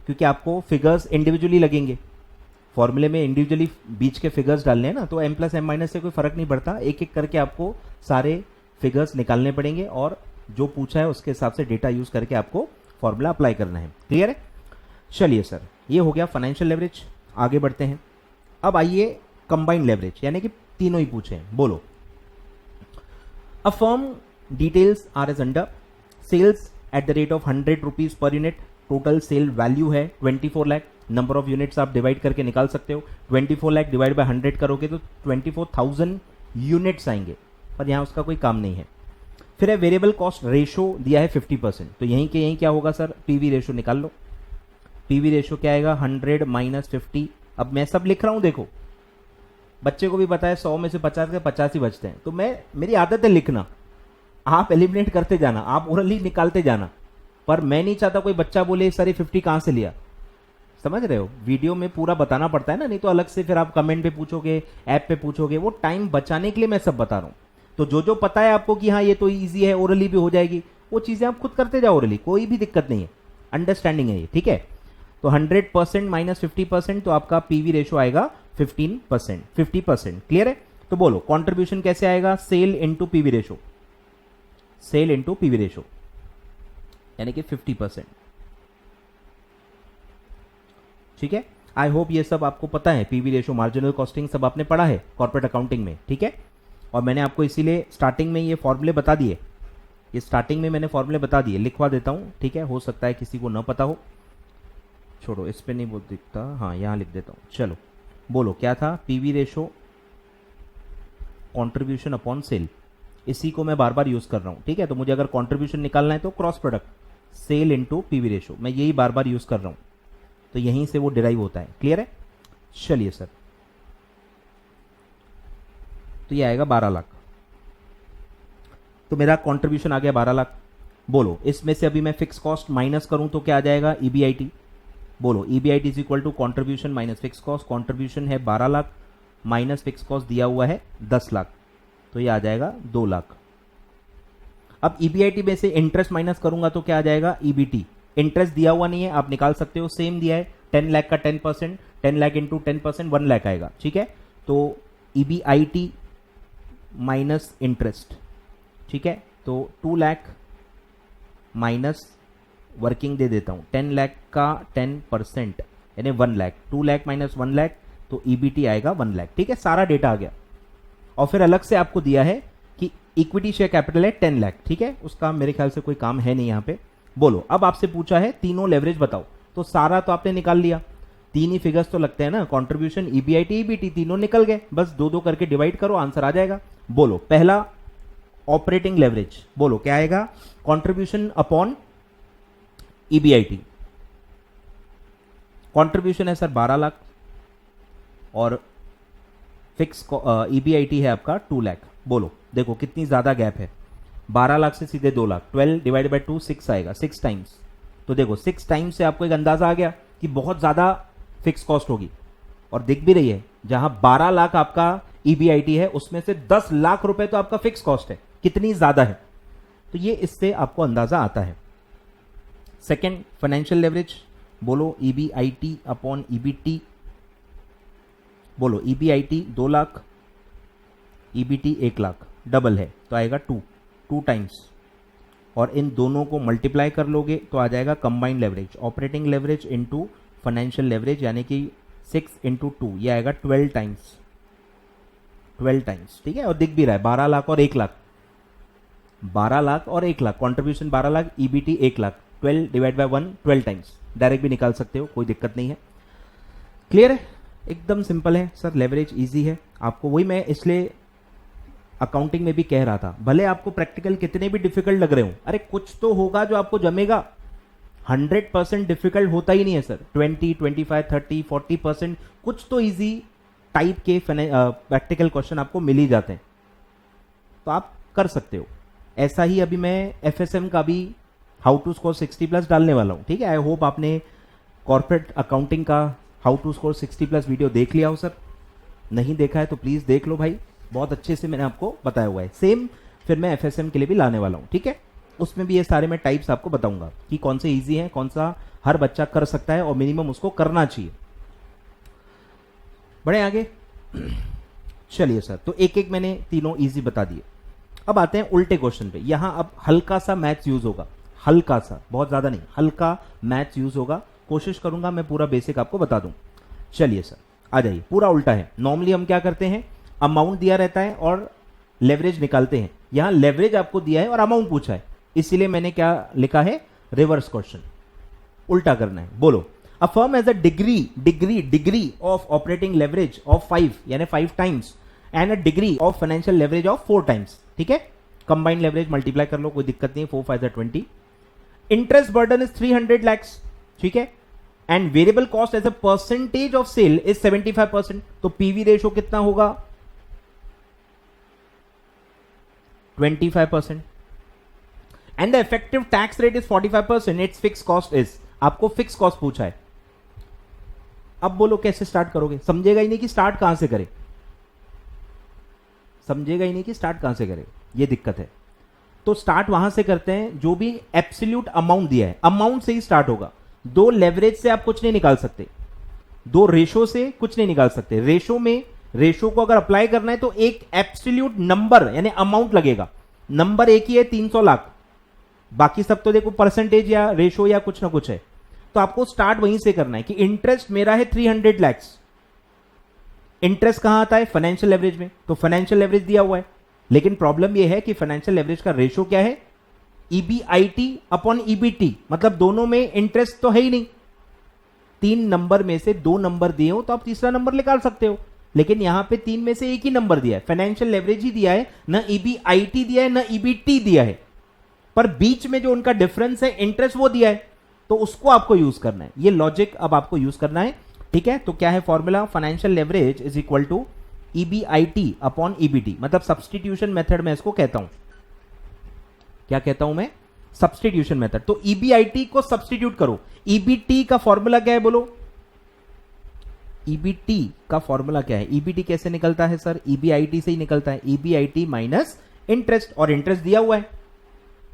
क्योंकि आपको फिगर्स इंडिविजुअली लगेंगे। फॉर्मूले में इंडिविजुअली बीच के फिगर्स डालने हैं ना, तो m प्लस m माइनस से कोई फर्क नहीं पड़ता। एक एक करके आपको सारे फिगर्स निकालने पड़ेंगे, और जो पूछा है उसके हिसाब से डेटा यूज करके आपको फॉर्मूला अप्लाई करना है। क्लियर है? चलिए सर, ये हो गया फाइनेंशियल लेवरेज। आगे बढ़ते हैं। अब आइए कंबाइंड लेवरेज, यानी कि तीनों ही पूछे हैं। बोलो, a firm details are as under, sales at the rate of 100 rupees per unit, total sale value है 24 लाख। नंबर ऑफ यूनिट्स आप डिवाइड करके निकाल सकते हो। 24 लाख डिवाइड बाय 100 करोगे तो 24,000 यूनिट्स आएंगे, पर यहां उसका कोई काम नहीं है। फिर है वेरिएबल कॉस्ट रेशो दिया है 50%, तो यहीं के यहीं क्या होगा सर? पीवी रेशो निकाल लो। पीवी रेशो क्या आएगा? 100 माइनस 50। अब मैं सब लिख रहा हूं, देखो बच्चे को भी पता है 100 में से 50 के 50 ही बचते हैं, तो मेरी आदत है लिखना, आप एलिमिनेट करते जाना, आप ओरली निकालते जाना। पर मैं नहीं चाहता कोई बच्चा बोले सर ये 50 कहां से लिया। समझ रहे हो, वीडियो में पूरा बताना पड़ता है ना, नहीं तो अलग से फिर आप कमेंट पे पूछोगे, ऐप पे पूछोगे, वो टाइम बचाने के लिए मैं सब बता रहा हूँ। तो जो जो पता है आपको कि हाँ ये तो इजी है, ओरली भी हो जाएगी, वो चीजें आप खुद करते जाओ ओरली, कोई भी दिक्कत नहीं है, अंडरस्टैंडिंग है ये, ठीक है। तो 100% माइनस 50%, तो आपका पीवी रेशो आएगा 15%, 50%, क्लियर है। तो बोलो कंट्रीब्यूशन कैसे आएगा, sale into PV ratio, sale into PV ratio यानी कि 50%, ठीक है। आई होप ये सब आपको पता है, पीवी रेशो, मार्जिनल कॉस्टिंग सब आपने पढ़ा है कॉर्पोरेट अकाउंटिंग में, ठीक है। और मैंने आपको इसीलिए स्टार्टिंग में ये फॉर्मूले बता दिए, ये स्टार्टिंग में मैंने फॉर्मूले बता दिए, लिखवा देता हूं, ठीक है, हो सकता है किसी को ना पता हो, छोड़ो इस पे नहीं वो दिखता, हाँ यहां लिख देता हूं। चलो बोलो क्या था, PV ratio contribution upon sale, इसी को मैं बार बार यूज कर रहा हूं, ठीक है। तो मुझे अगर कंट्रीब्यूशन निकालना है तो cross product sale into PV ratio, मैं यही बार बार यूज कर रहा हूं, तो यहीं से वो डिराइव होता है, क्लियर है। चलिए सर, तो ये आएगा 12 लाख, तो मेरा कंट्रीब्यूशन आ गया 12 लाख। बोलो इसमें से अभी मैं फिक्स कॉस्ट माइनस करूं तो क्या आ जाएगा, ईबीआईटी। बोलो EBIT is equal to contribution minus fix cost, contribution है 12 लाख माइनस फिक्स कॉस्ट दिया हुआ है 10 लाख, तो ये आ जाएगा 2 लाख। अब ईबीआईटी में से इंटरेस्ट माइनस करूंगा तो क्या आ जाएगा, ईबीटी। इंटरेस्ट दिया हुआ नहीं है, आप निकाल सकते हो, सेम दिया है 10 लाख का 10%, 10 लाख इंटू 10% 1 लाख आएगा, ठीक है। तो ईबीआईटी माइनस इंटरेस्ट, ठीक है, तो 2 लाख माइनस वर्किंग दे देता हूं, 10 लाख का 10% यानी 1 लाख, 2 लाख माइनस 1 लाख, तो ईबीटी आएगा 1 लाख, ठीक है। सारा डेटा आ गया। और फिर अलग से आपको दिया है कि इक्विटी शेयर कैपिटल है 10 लाख, ठीक है, उसका मेरे ख्याल से कोई काम है नहीं यहां पे। बोलो अब आपसे पूछा है तीनों लेवरेज बताओ, तो सारा तो आपने निकाल लिया, 3 ही फिगर्स तो लगते हैं ना, कंट्रीब्यूशन, ईबीआईटी, ईबीटी, तीनों निकल गए, बस 2-2 करके डिवाइड करो, आंसर आ जाएगा। बोलो पहला ऑपरेटिंग लेवरेज, बोलो क्या आएगा, कंट्रीब्यूशन अपॉन ईबीआईटी। कंट्रीब्यूशन है सर 12 लाख और फिक्स ईबीआईटी है आपका 2 लाख। बोलो देखो कितनी ज्यादा गैप है, 12 लाख से सीधे 2 लाख, 12 डिवाइड बाई 2 6 आएगा, 6 टाइम्स। तो देखो 6 टाइम्स से आपको एक अंदाजा आ गया कि बहुत ज्यादा फिक्स कॉस्ट होगी, और दिख भी रही है जहां 12 लाख आपका ईबीआईटी है उसमें से 10 लाख रुपए तो आपका फिक्स कॉस्ट है, कितनी ज्यादा है, तो ये इससे आपको अंदाजा आता है। सेकेंड फाइनेंशियल लेवरेज, बोलो ईबीआईटी अपॉन ईबीटी। बोलो EBIT 2 lakh, EBT 1 lakh, double है तो आएगा 2 टाइम्स, और इन दोनों को मल्टीप्लाई कर लोगे तो आ जाएगा combined leverage, operating leverage into financial leverage, यानी कि 6 इंटू 2, ये आएगा 12 टाइम्स, 12 टाइम्स, ठीक है। और दिख भी रहा है 12 लाख और 1 लाख, 12 लाख और 1 lakh, contribution 12 lakh, EBT 1 lakh, 12 divide by 1 12 times, direct भी निकाल सकते हो, कोई दिक्कत नहीं है, क्लियर है, एकदम सिंपल है सर, लेवरेज इजी है आपको, वही मैं इसलिए अकाउंटिंग में भी कह रहा था, भले आपको प्रैक्टिकल कितने भी डिफिकल्ट लग रहे हो, अरे कुछ तो होगा जो आपको जमेगा, 100% डिफिकल्ट होता ही नहीं है सर, 20, 25, 30, 40% कुछ तो इजी टाइप के प्रैक्टिकल क्वेश्चन आपको मिल ही जाते हैं, तो आप कर सकते हो। ऐसा ही अभी मैं एफएसएम का भी हाउ टू स्कोर 60+ डालने वाला हूं, ठीक है। आई होप आपने कॉर्पोरेट अकाउंटिंग का हाउ टू स्कोर 60+ वीडियो देख लिया हो सर, नहीं देखा है तो प्लीज देख लो भाई, बहुत अच्छे से मैंने आपको बताया हुआ है। सेम फिर मैं एफएसएम के लिए भी लाने वाला हूं, ठीक है, उसमें भी ये सारे मैं टाइप्स आपको बताऊंगा कि कौन से इजी हैं, कौन सा हर बच्चा कर सकता है और मिनिमम उसको करना चाहिए। बढ़े आगे, चलिए सर, तो एक एक मैंने तीनों इजी बता दिए। अब आते हैं उल्टे क्वेश्चन पे, यहां अब हल्का सा मैथ्स यूज होगा, हल्का सा, बहुत ज्यादा नहीं, हल्का मैथ्स यूज होगा, कोशिश करूंगा मैं पूरा बेसिक आपको बता दूं। चलिए सर आ जाइए, पूरा उल्टा है। नॉर्मली हम क्या करते हैं, अमाउंट दिया रहता है और लेवरेज निकालते हैं, यहां लेवरेज आपको दिया है और अमाउंट पूछा है, इसीलिए मैंने क्या लिखा है, रिवर्स क्वेश्चन, उल्टा करना है। बोलो a firm has a degree of operating leverage of 5 यानी 5 times and a degree of financial leverage of 4 times, ठीक है, कंबाइंड लेवरेज मल्टीप्लाई कर लो, कोई दिक्कत नहीं, 4 5 20। इंटरेस्ट बर्डन इज 300 lakhs, ठीक है, and variable cost as a percentage of sale is 75%, तो पीवी रेशो कितना होगा, 25%, and the effective tax rate is 45%, it's fix cost is, आपको फिक्स कॉस्ट पूछा है, अब बोलो कैसे स्टार्ट करोगे, समझेगा ही नहीं कि स्टार्ट कहां से करे, समझेगा ही नहीं कि स्टार्ट कहां से करे, ये दिक्कत है। तो स्टार्ट वहां से करते हैं जो भी एब्सोल्यूट अमाउंट दिया है, अमाउंट से ही स्टार्ट होगा। दो लेवरेज से आप कुछ नहीं निकाल सकते, दो रेशो से कुछ नहीं निकाल सकते। रेशो में, रेशो को अगर अप्लाई करना है तो एक एब्सोल्यूट नंबर यानी अमाउंट लगेगा। नंबर एक ही है 300 लाख, बाकी सब तो देखो परसेंटेज या रेशो या कुछ ना कुछ है। तो आपको स्टार्ट वहीं से करना है कि इंटरेस्ट मेरा है 300 लैक्स। इंटरेस्ट कहां आता है, फाइनेंशियल लेवरेज में, तो फाइनेंशियल लेवरेज दिया हुआ है। लेकिन प्रॉब्लम यह है कि फाइनेंशियल लेवरेज का रेशो क्या है, ईबीआईटी अपॉन ईबीटी, मतलब दोनों में इंटरेस्ट तो है ही नहीं। 3 नंबर में से 2 नंबर दिए हो तो आप तीसरा नंबर निकाल सकते हो, लेकिन यहां पे 3 में से एक ही नंबर दिया है, फाइनेंशियल लेवरेज ही दिया है, ना ईबीआईटी दिया है ना ईबीटी दिया है, पर बीच में जो उनका डिफरेंस है इंटरेस्ट वो दिया है, तो उसको आपको यूज करना है। ये लॉजिक अब आपको यूज करना है, ठीक है। तो क्या है formula, financial leverage is equal to EBIT upon EBT, मतलब सब्सटीट्यूशन मेथड में इसको कहता हूं, क्या कहता हूं मैं, सब्सटीट्यूशन मेथड। तो ईबीआईटी को सब्सटीट्यूट करो, ईबीटी का फॉर्मूला क्या है बोलो, ईबीटी का फॉर्मूला क्या है, ईबीटी कैसे निकलता है सर, ईबीआईटी से ही निकलता है, ईबीआईटी माइनस इंटरेस्ट, और इंटरेस्ट दिया हुआ है,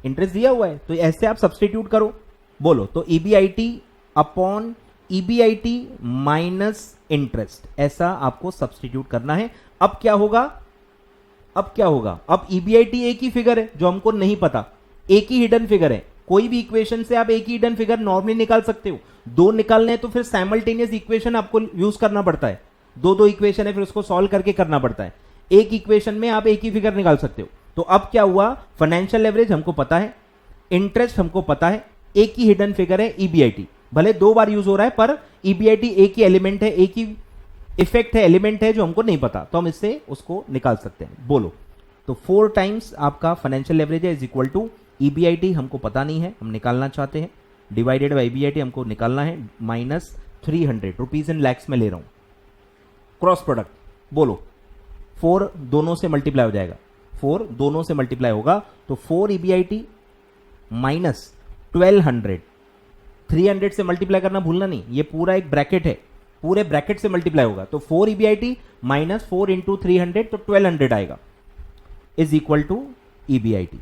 इंटरेस्ट दिया हुआ है, तो ऐसे आप सब्सटीट्यूट करो, बोलो। तो EBIT upon EBIT minus interest, ऐसा आपको सब्सटीट्यूट करना है। अब क्या होगा, अब क्या होगा, अब ईबीआईटी एक ही फिगर है जो हमको नहीं पता, एक ही हिडन फिगर है। कोई भी इक्वेशन से आप एक ही हिडन फिगर नॉर्मली निकाल सकते हो, दो निकालने हैं तो फिर साइमल्टेनियस इक्वेशन आपको यूज करना पड़ता है, दो इक्वेशन है फिर उसको सॉल्व करके करना पड़ता है। एक इक्वेशन में आप एक ही फिगर निकाल सकते हो। तो अब क्या हुआ, फाइनेंशियल लेवरेज हमको पता है, इंटरेस्ट हमको पता है, एक ही हिडन फिगर है ईबीआईटी, भले 2 बार यूज हो रहा है पर ईबीआईटी एक ही एलिमेंट है, एक ही इफेक्ट है, एलिमेंट है जो हमको नहीं पता, तो हम इससे उसको निकाल सकते हैं, बोलो। तो 4 टाइम्स आपका फाइनेंशियल लेवरेज है इज इक्वल टू ईबीआईटी हमको पता नहीं है, हम निकालना चाहते हैं, डिवाइडेड बाई ईबीआईटी हमको निकालना है, माइनस 300 रुपीज इन लैक्स में ले रहा हूं, क्रॉस प्रोडक्ट बोलो। 4 दोनों से मल्टीप्लाई हो जाएगा, 4 दोनों से मल्टीप्लाई होगा, तो 4 ईबीआईटी माइनस 1200, 300 से मल्टीप्लाई करना भूलना नहीं, ये पूरा एक ब्रैकेट है, पूरे ब्रैकेट से मल्टीप्लाई होगा, तो 4 ईबीआईटी माइनस 4 इंटू 300 तो 1200 आएगा, इज इक्वल टू ईबीआईटी।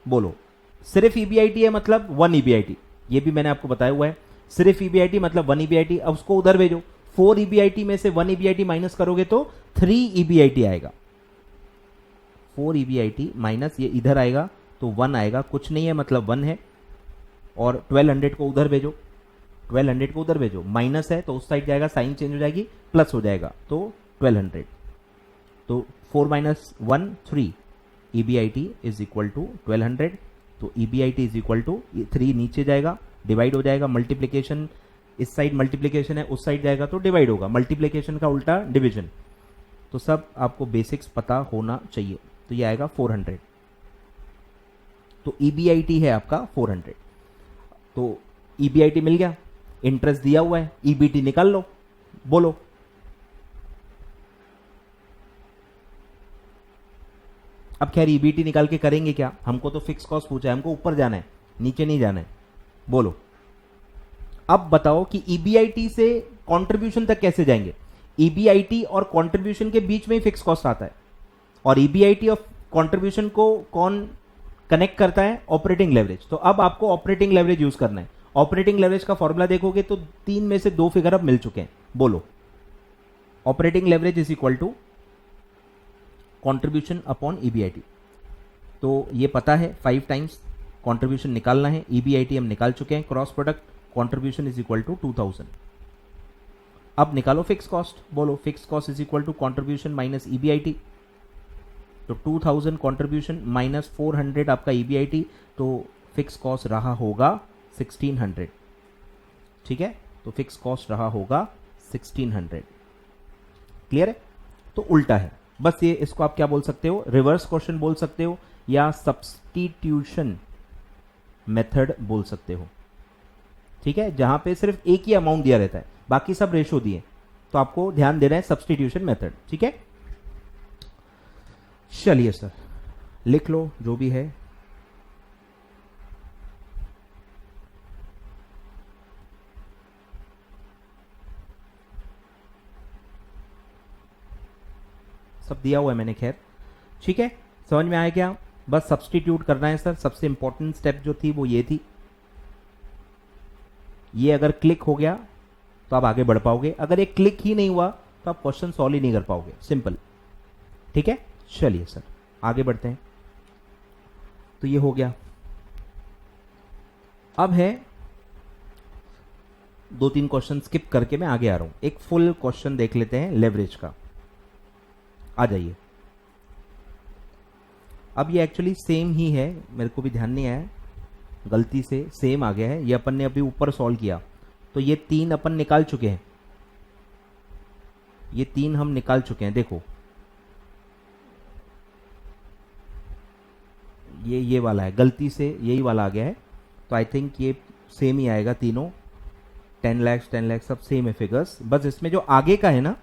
बोलो, सिर्फ ईबीआईटी है मतलब 1 ईबीआईटी, ये भी मैंने आपको बताया हुआ है, सिर्फ ईबीआईटी मतलब 1 ईबीआईटी। अब उसको उधर भेजो, 4 ईबीआईटी में से 1 ईबीआईटी माइनस करोगे तो 3 ईबीआईटी आएगा, 4 ईबीआईटी माइनस ये इधर आएगा तो 1 आएगा, कुछ नहीं है मतलब 1 है, और 1200 को उधर भेजो, 1200 को उधर भेजो, माइनस है तो उस साइड जाएगा, साइन चेंज हो जाएगी, प्लस हो जाएगा, तो 1200, तो 4 minus 1 3, EBIT is equal to 1200, तो ईबीआईटी इज इक्वल टू 3 नीचे जाएगा, डिवाइड हो जाएगा, मल्टीप्लीकेशन इस साइड मल्टीप्लीकेशन है, उस साइड जाएगा तो डिवाइड होगा, मल्टीप्लीकेशन का उल्टा डिवीजन, तो सब आपको बेसिक्स पता होना चाहिए। तो ये आएगा 400, तो ईबीआईटी है आपका 400, तो ईबीआईटी मिल गया, इंटरेस्ट दिया हुआ है, ईबीटी निकाल लो, बोलो। अब खैर ईबीटी निकाल के करेंगे क्या, हमको तो फिक्स कॉस्ट पूछा है, हमको ऊपर जाना है, नीचे नहीं जाना है, बोलो। अब बताओ कि ईबीआईटी से कंट्रीब्यूशन तक कैसे जाएंगे, ईबीआईटी और कंट्रीब्यूशन के बीच में ही फिक्स कॉस्ट आता है, और ईबीआईटी और कंट्रीब्यूशन को कौन कनेक्ट करता है, ऑपरेटिंग लेवरेज। तो अब आपको ऑपरेटिंग लेवरेज यूज करना है। ऑपरेटिंग लेवरेज का फॉर्मूला देखोगे तो 3 में से 2 फिगर अब मिल चुके हैं, बोलो। Operating leverage is equal to contribution upon EBIT, तो ये पता है 5 टाइम्स कंट्रीब्यूशन निकालना है, ईबीआईटी हम निकाल चुके हैं, cross product contribution is equal to 2000। अब निकालो फिक्स कॉस्ट, बोलो। Fix cost is equal to contribution minus EBIT, तो 2000 कंट्रीब्यूशन माइनस 400 आपका ईबीआईटी, तो फिक्स कॉस्ट रहा होगा 1600, ठीक है, तो फिक्स कॉस्ट रहा होगा 1600, क्लियर है। तो उल्टा है, बस ये इसको आप क्या बोल सकते हो, रिवर्स क्वेश्चन बोल सकते हो या सब्स्टिट्यूशन मेथड बोल सकते हो, ठीक है, जहां पे सिर्फ एक ही अमाउंट दिया रहता है, बाकी सब रेशो दिए, तो आपको ध्यान देना है सब्स्टिट्यूशन मेथड, ठीक है। चलिए सर लिख लो जो भी है। सब दिया हुआ है मैंने, खैर ठीक है, समझ में आया क्या? बस सब्सटीट्यूट करना है सर। सबसे इंपॉर्टेंट स्टेप जो थी वो ये थी, ये अगर क्लिक हो गया तो आप आगे बढ़ पाओगे, अगर ये क्लिक ही नहीं हुआ तो आप क्वेश्चन सॉल्व ही नहीं कर पाओगे, सिंपल। ठीक है, चलिए सर आगे बढ़ते हैं। तो ये हो गया। अब है 2-3 क्वेश्चन स्किप करके मैं आगे आ रहा हूं, एक फुल क्वेश्चन देख लेते हैं लेवरेज का। आ जाइए। अब ये एक्चुअली सेम ही है, मेरे को भी ध्यान नहीं आया, गलती से सेम आ गया है। ये अपन ने अभी ऊपर सॉल्व किया, तो ये 3 अपन निकाल चुके हैं, ये 3 हम निकाल चुके हैं। देखो ये वाला है, गलती से यही वाला आ गया है, तो आई थिंक ये सेम ही आएगा तीनों। 10 लाख सब सेम है फिगर्स, बस इसमें जो आगे का है ना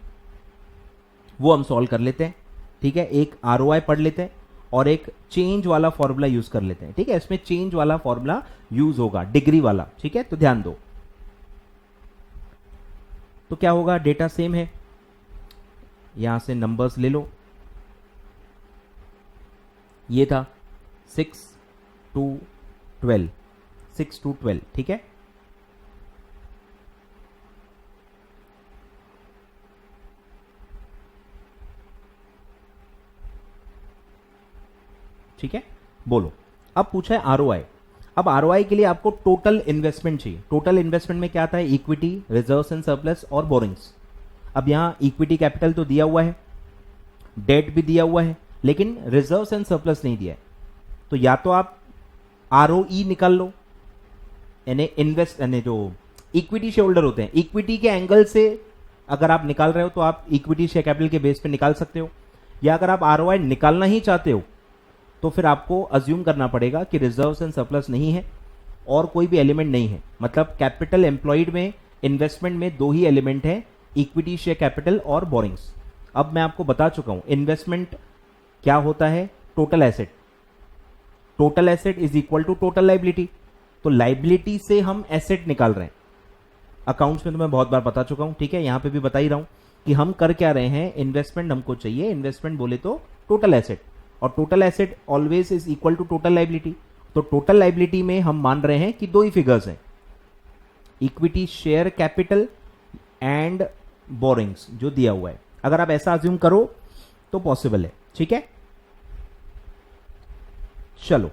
वो हम सॉल्व कर लेते हैं। ठीक है, एक आरओआई पढ़ लेते हैं और एक चेंज वाला फॉर्मूला यूज कर लेते हैं। ठीक है, इसमें चेंज वाला फॉर्मूला यूज होगा, डिग्री वाला। ठीक है, तो ध्यान दो। तो क्या होगा, डेटा सेम है, यहां से नंबर्स ले लो। ये था 6 to 12, 6 to 12। ठीक है, ठीक है, बोलो। अब पूछा है आरओआई। अब आरओआई के लिए आपको टोटल इन्वेस्टमेंट चाहिए। टोटल इन्वेस्टमेंट में क्या आता है, इक्विटी, रिजर्व्स एंड सरप्लस और बोरिंग्स। अब यहां इक्विटी कैपिटल तो दिया हुआ है, डेट भी दिया हुआ है, लेकिन रिजर्व्स एंड सरप्लस नहीं दिया है। तो या तो आप आरओई निकाल लो, यानी इन्वेस्ट, यानी जो इक्विटी शेयर होल्डर होते हैं, इक्विटी के एंगल से अगर आप निकाल रहे हो तो आप इक्विटी शेयर कैपिटल के बेस पे निकाल सकते हो। या अगर आप आरओआई निकालना ही चाहते हो तो फिर आपको अज्यूम करना पड़ेगा कि रिजर्व्स एंड सरप्लस नहीं है और कोई भी एलिमेंट नहीं है। मतलब कैपिटल एम्प्लॉयड में, इन्वेस्टमेंट में 2 ही एलिमेंट है, इक्विटी शेयर कैपिटल और बोरिंग्स। अब मैं आपको बता चुका हूं इन्वेस्टमेंट क्या होता है, total asset. Total asset is equal to total liability. तो लाइबिलिटी से हम एसेट निकाल रहे हैं। अकाउंट्स में तो मैं बहुत बार बता चुका हूं, ठीक है, यहां पे भी बता ही रहा हूं कि हम कर क्या रहे हैं, इन्वेस्टमेंट हमको चाहिए। इन्वेस्टमेंट बोले तो टोटल एसेट, और total asset always is equal to total liability. तो टोटल लाइबिलिटी में हम मान रहे हैं कि 2 ही फिगर्स हैं, equity share capital and borrowings जो दिया हुआ है। अगर आप ऐसा अज्यूम करो तो पॉसिबल है। ठीक है, चलो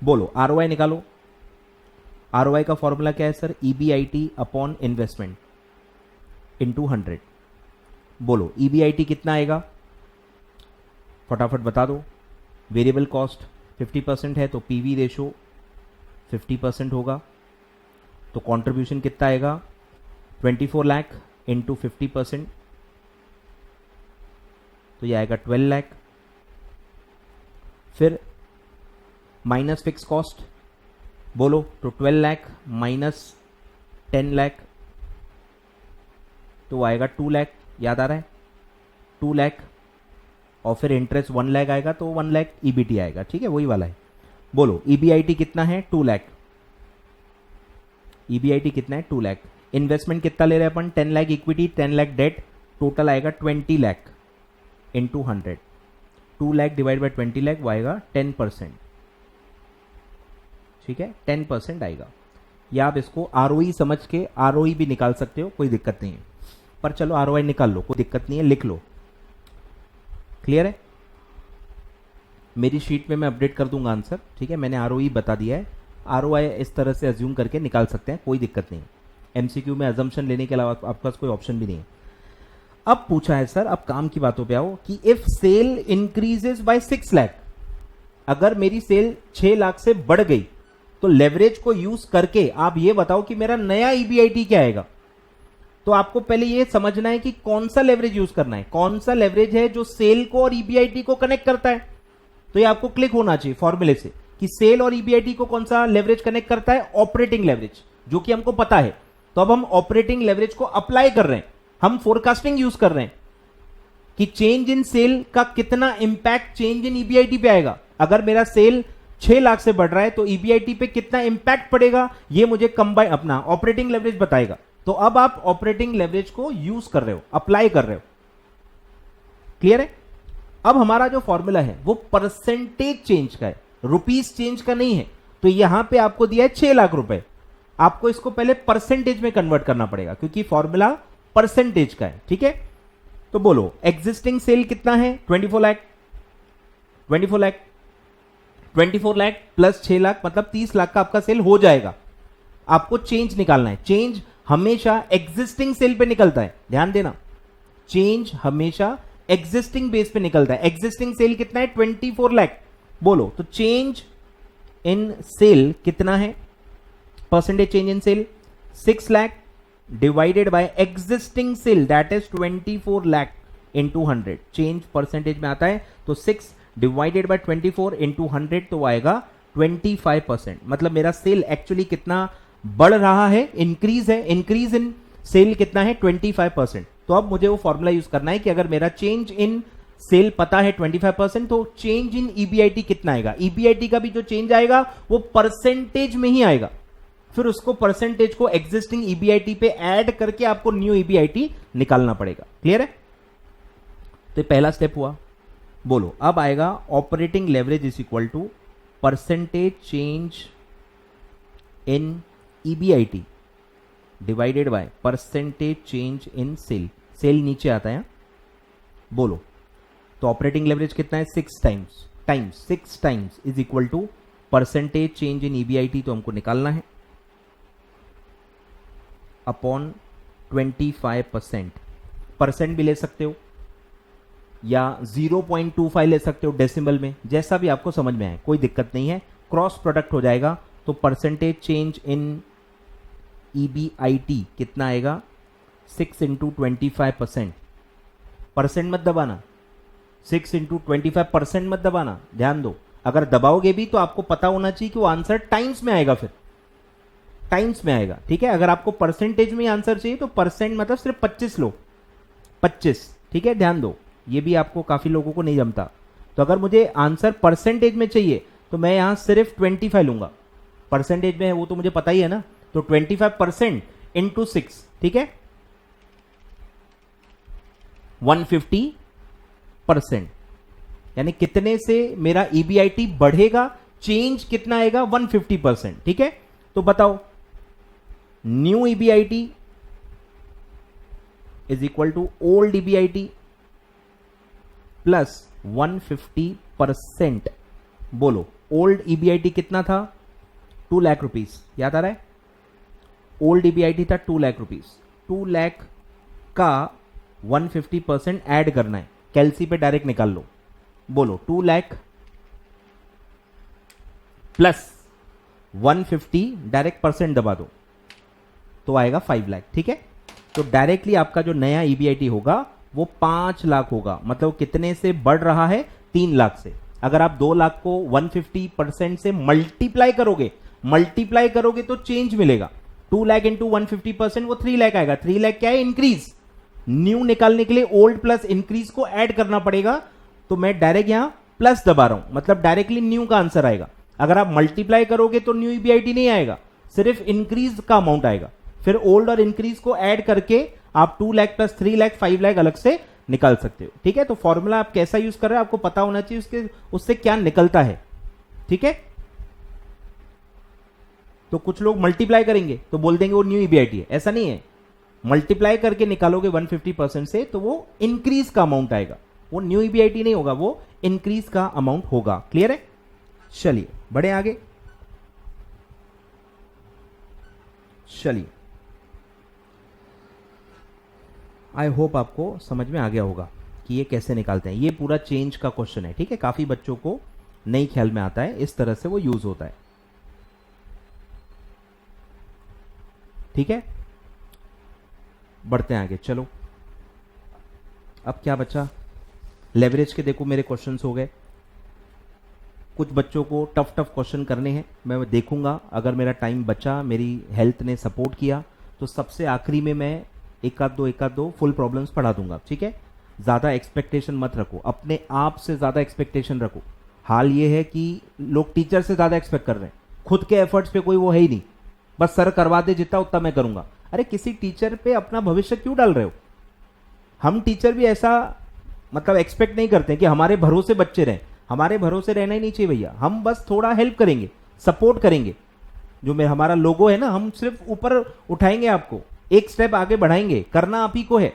बोलो आरओआई निकालो। आरओआई का फॉर्मूला क्या है sir, EBIT upon investment into 100। बोलो ईबीआईटी कितना आएगा, फटाफट बता दो। वेरिएबल कॉस्ट 50% है तो पीवी रेशो 50% होगा, तो कंट्रीब्यूशन कितना आएगा, 24 लाख इंटू 50%, तो यह आएगा 12 लाख। फिर माइनस फिक्स कॉस्ट, बोलो तो 12 लाख माइनस 10 लाख, तो आएगा 2 लाख। याद आ रहा है, 2 लाख। और फिर इंटरेस्ट 1 लाख आएगा, तो 1 लाख ईबीटी आएगा। ठीक है, वही वाला है। बोलो ईबीआईटी कितना है, 2 लाख। ईबीआईटी कितना है, 2 लाख। इन्वेस्टमेंट कितना ले रहे हैं अपन, 10 lakh equity, 10 lakh debt, total आएगा 20 lakh into 100। 2 lakh divide by 20 lakh, वो आएगा 10%। ठीक है, 10% आएगा। या आप इसको आरओई समझ के आरओई भी निकाल सकते हो, कोई दिक्कत नहीं है। पर चलो आरओआई निकाल लो, कोई दिक्कत नहीं है, लिख लो। क्लियर है, मेरी शीट में मैं अपडेट कर दूंगा आंसर। ठीक है, मैंने आरओई बता दिया है। आरओआई इस तरह से अज्यूम करके निकाल सकते हैं, कोई दिक्कत नहीं। एमसीक्यू में अजम्पशन लेने के अलावा आपके पास कोई ऑप्शन भी नहीं है। अब पूछा है सर, अब काम की बातों पे आओ कि if sale increases by 6 lakh, अगर मेरी सेल 6 लाख से बढ़ गई तो लेवरेज को यूज करके आप ये बताओ कि मेरा नया ईबीआईटी क्या आएगा। तो आपको पहले ये समझना है कि कौन सा लेवरेज यूज करना है, कौन सा लेवरेज है जो सेल को और ईबीआईटी को कनेक्ट करता है। तो ये आपको क्लिक होना चाहिए फॉर्मूले से कि सेल और ईबीआईटी को कौन सा लेवरेज कनेक्ट करता है, ऑपरेटिंग लेवरेज, जो कि हमको पता है। तो अब हम ऑपरेटिंग लेवरेज को अप्लाई कर रहे हैं, हम फोरकास्टिंग यूज कर रहे हैं कि चेंज इन सेल का कितना इंपैक्ट चेंज इन ईबीआईटी पे आएगा। अगर मेरा सेल 6 लाख से बढ़ रहा है तो ईबीआईटी पे कितना इंपैक्ट पड़ेगा, ये मुझे कंबाइन अपना ऑपरेटिंग लेवरेज बताएगा। तो अब आप ऑपरेटिंग लेवरेज को यूज कर रहे हो, अप्लाई कर रहे हो। क्लियर है, अब हमारा जो फॉर्मूला है वो परसेंटेज चेंज का है, रुपीस चेंज का नहीं है। तो यहां पे आपको दिया है 6 लाख रुपए, आपको इसको पहले परसेंटेज में कन्वर्ट करना पड़ेगा क्योंकि फॉर्मूला परसेंटेज का है, ठीक है। तो बोलो एग्जिस्टिंग सेल कितना है, 24 लाख, 24 लाख, 24 लाख प्लस 6 लाख मतलब 30 लाख का आपका सेल हो जाएगा। आपको चेंज निकालना है, चेंज हमेशा एग्जिस्टिंग सेल पे निकलता है, ध्यान देना, चेंज हमेशा एग्जिस्टिंग बेस पे निकलता है। एग्जिस्टिंग सेल कितना है, 24 लाख। बोलो तो चेंज इन सेल कितना है, percentage change in sale 6 lakh divided by existing sale that is 24 lakh into 100। Change percentage में आता है तो 6 डिवाइडेड बाय 24 इंटू 100 तो आएगा 25%। मतलब मेरा सेल एक्चुअली कितना बढ़ रहा है, इंक्रीज है, इंक्रीज इन सेल कितना है 25%। तो अब मुझे वो फॉर्मूला यूज करना है कि अगर मेरा चेंज इन सेल पता है 25% तो चेंज इन ईबीआईटी कितना आएगा। ईबीआईटी का भी जो चेंज आएगा वो परसेंटेज में ही आएगा, फिर उसको परसेंटेज को एग्जिस्टिंग ईबीआईटी पे ऐड करके आपको न्यू ईबीआईटी निकालना पड़ेगा। क्लियर है? तो पहला स्टेप हुआ। बोलो अब आएगा operating leverage is equal to percentage change in EBIT divided by percentage change in sale. Sale नीचे आता है, बोलो तो ऑपरेटिंग लेवरेज कितना है, 6 times is equal to percentage change in EBIT, तो हमको निकालना है अपॉन 25%। परसेंट भी ले सकते हो या 0.25 ले सकते हो डेसिमल में, जैसा भी आपको समझ में आए, कोई दिक्कत नहीं है। क्रॉस प्रोडक्ट हो जाएगा तो परसेंटेज चेंज इन ईबीआईटी कितना आएगा, 6 इंटू 25%। परसेंट मत दबाना, 6 इंटू 25% मत दबाना, ध्यान दो। अगर दबाओगे भी तो आपको पता होना चाहिए कि वो आंसर टाइम्स में आएगा, फिर टाइम्स में आएगा, ठीक है। अगर आपको परसेंटेज में आंसर चाहिए तो परसेंट मतलब सिर्फ 25 लो, 25, ठीक है, ध्यान दो, ये भी आपको काफी लोगों को नहीं जमता। तो अगर मुझे आंसर परसेंटेज में चाहिए तो मैं यहां सिर्फ 25 लूंगा, परसेंटेज में है वो तो मुझे पता ही है ना। तो 25% इंटू 6, ठीक है, 150%, यानी कितने से मेरा ईबीआईटी बढ़ेगा, चेंज कितना आएगा, 150%, ठीक है। तो बताओ new EBIT is equal to old EBIT plus 150%। बोलो ओल्ड ईबीआईटी कितना था, 2 लाख रुपीस, याद आ रहा है? ओल्ड ईबीआईटी था 2 लाख रुपीस, 2 लाख का 150% ऐड करना है, कैलसी पे डायरेक्ट निकाल लो। बोलो 2 लाख प्लस 150 डायरेक्ट परसेंट दबा दो तो आएगा 5 लाख, ठीक है। तो डायरेक्टली आपका जो नया ईबीआईटी होगा वो 5 लाख होगा, मतलब कितने से बढ़ रहा है, 3 लाख से। अगर आप 2 लाख को 150% से मल्टीप्लाई करोगे तो चेंज मिलेगा। 2 लाख इंटू 150% वो 3 लाख आएगा। 3 लाख क्या है, इंक्रीज। न्यू निकालने के लिए ओल्ड प्लस इंक्रीज को ऐड करना पड़ेगा, तो मैं डायरेक्ट यहां प्लस दबा रहा हूं, मतलब डायरेक्टली न्यू का आंसर आएगा। अगर आप मल्टीप्लाई करोगे तो न्यू ईबीआईटी नहीं आएगा, सिर्फ इंक्रीज का अमाउंट आएगा। फिर ओल्ड और इंक्रीज को ऐड करके आप 2 लाख प्लस 3 लाख 5 लाख अलग से निकाल सकते हो, ठीक है। तो फॉर्मूला आप कैसा यूज कर रहे हो आपको पता होना चाहिए, उससे क्या निकलता है, ठीक है। तो कुछ लोग मल्टीप्लाई करेंगे तो बोल देंगे वो न्यू ईबीआईटी है, ऐसा नहीं है। मल्टीप्लाई करके निकालोगे 150% से तो वो इंक्रीज का अमाउंट आएगा, वो न्यू ईबीआईटी नहीं होगा, वो इंक्रीज का अमाउंट होगा। क्लियर है? चलिए बढ़े आगे, चलिए आई होप आपको समझ में आ गया होगा कि ये कैसे निकालते हैं। ये पूरा चेंज का क्वेश्चन है, ठीक है। काफी बच्चों को नहीं ख्याल में आता है, इस तरह से वो यूज होता है, ठीक है। बढ़ते हैं आगे, चलो अब क्या बचा, लेवरेज के देखो मेरे क्वेश्चंस हो गए। कुछ बच्चों को टफ क्वेश्चन करने हैं, मैं देखूंगा अगर मेरा टाइम बचा, मेरी हेल्थ ने सपोर्ट किया तो सबसे आखिरी में मैं एक आध दो फुल प्रॉब्लम्स पढ़ा दूंगा, ठीक है। ज्यादा एक्सपेक्टेशन मत रखो, अपने आप से ज्यादा एक्सपेक्टेशन रखो। हाल ये है कि लोग टीचर से ज्यादा एक्सपेक्ट कर रहे हैं, खुद के एफर्ट्स पे कोई वो है ही नहीं, बस सर करवा दे जितना उतना मैं करूंगा। अरे किसी टीचर पे अपना भविष्य क्यों डाल रहे हो? हम टीचर भी ऐसा मतलब एक्सपेक्ट नहीं करते कि हमारे भरोसे बच्चे रहें। हमारे भरोसे रहना ही नहीं चाहिए भैया, हम बस थोड़ा हेल्प करेंगे, सपोर्ट करेंगे। जो में हमारा लोगो है ना, हम सिर्फ ऊपर उठाएंगे, आपको एक स्टेप आगे बढ़ाएंगे, करना आप ही को है।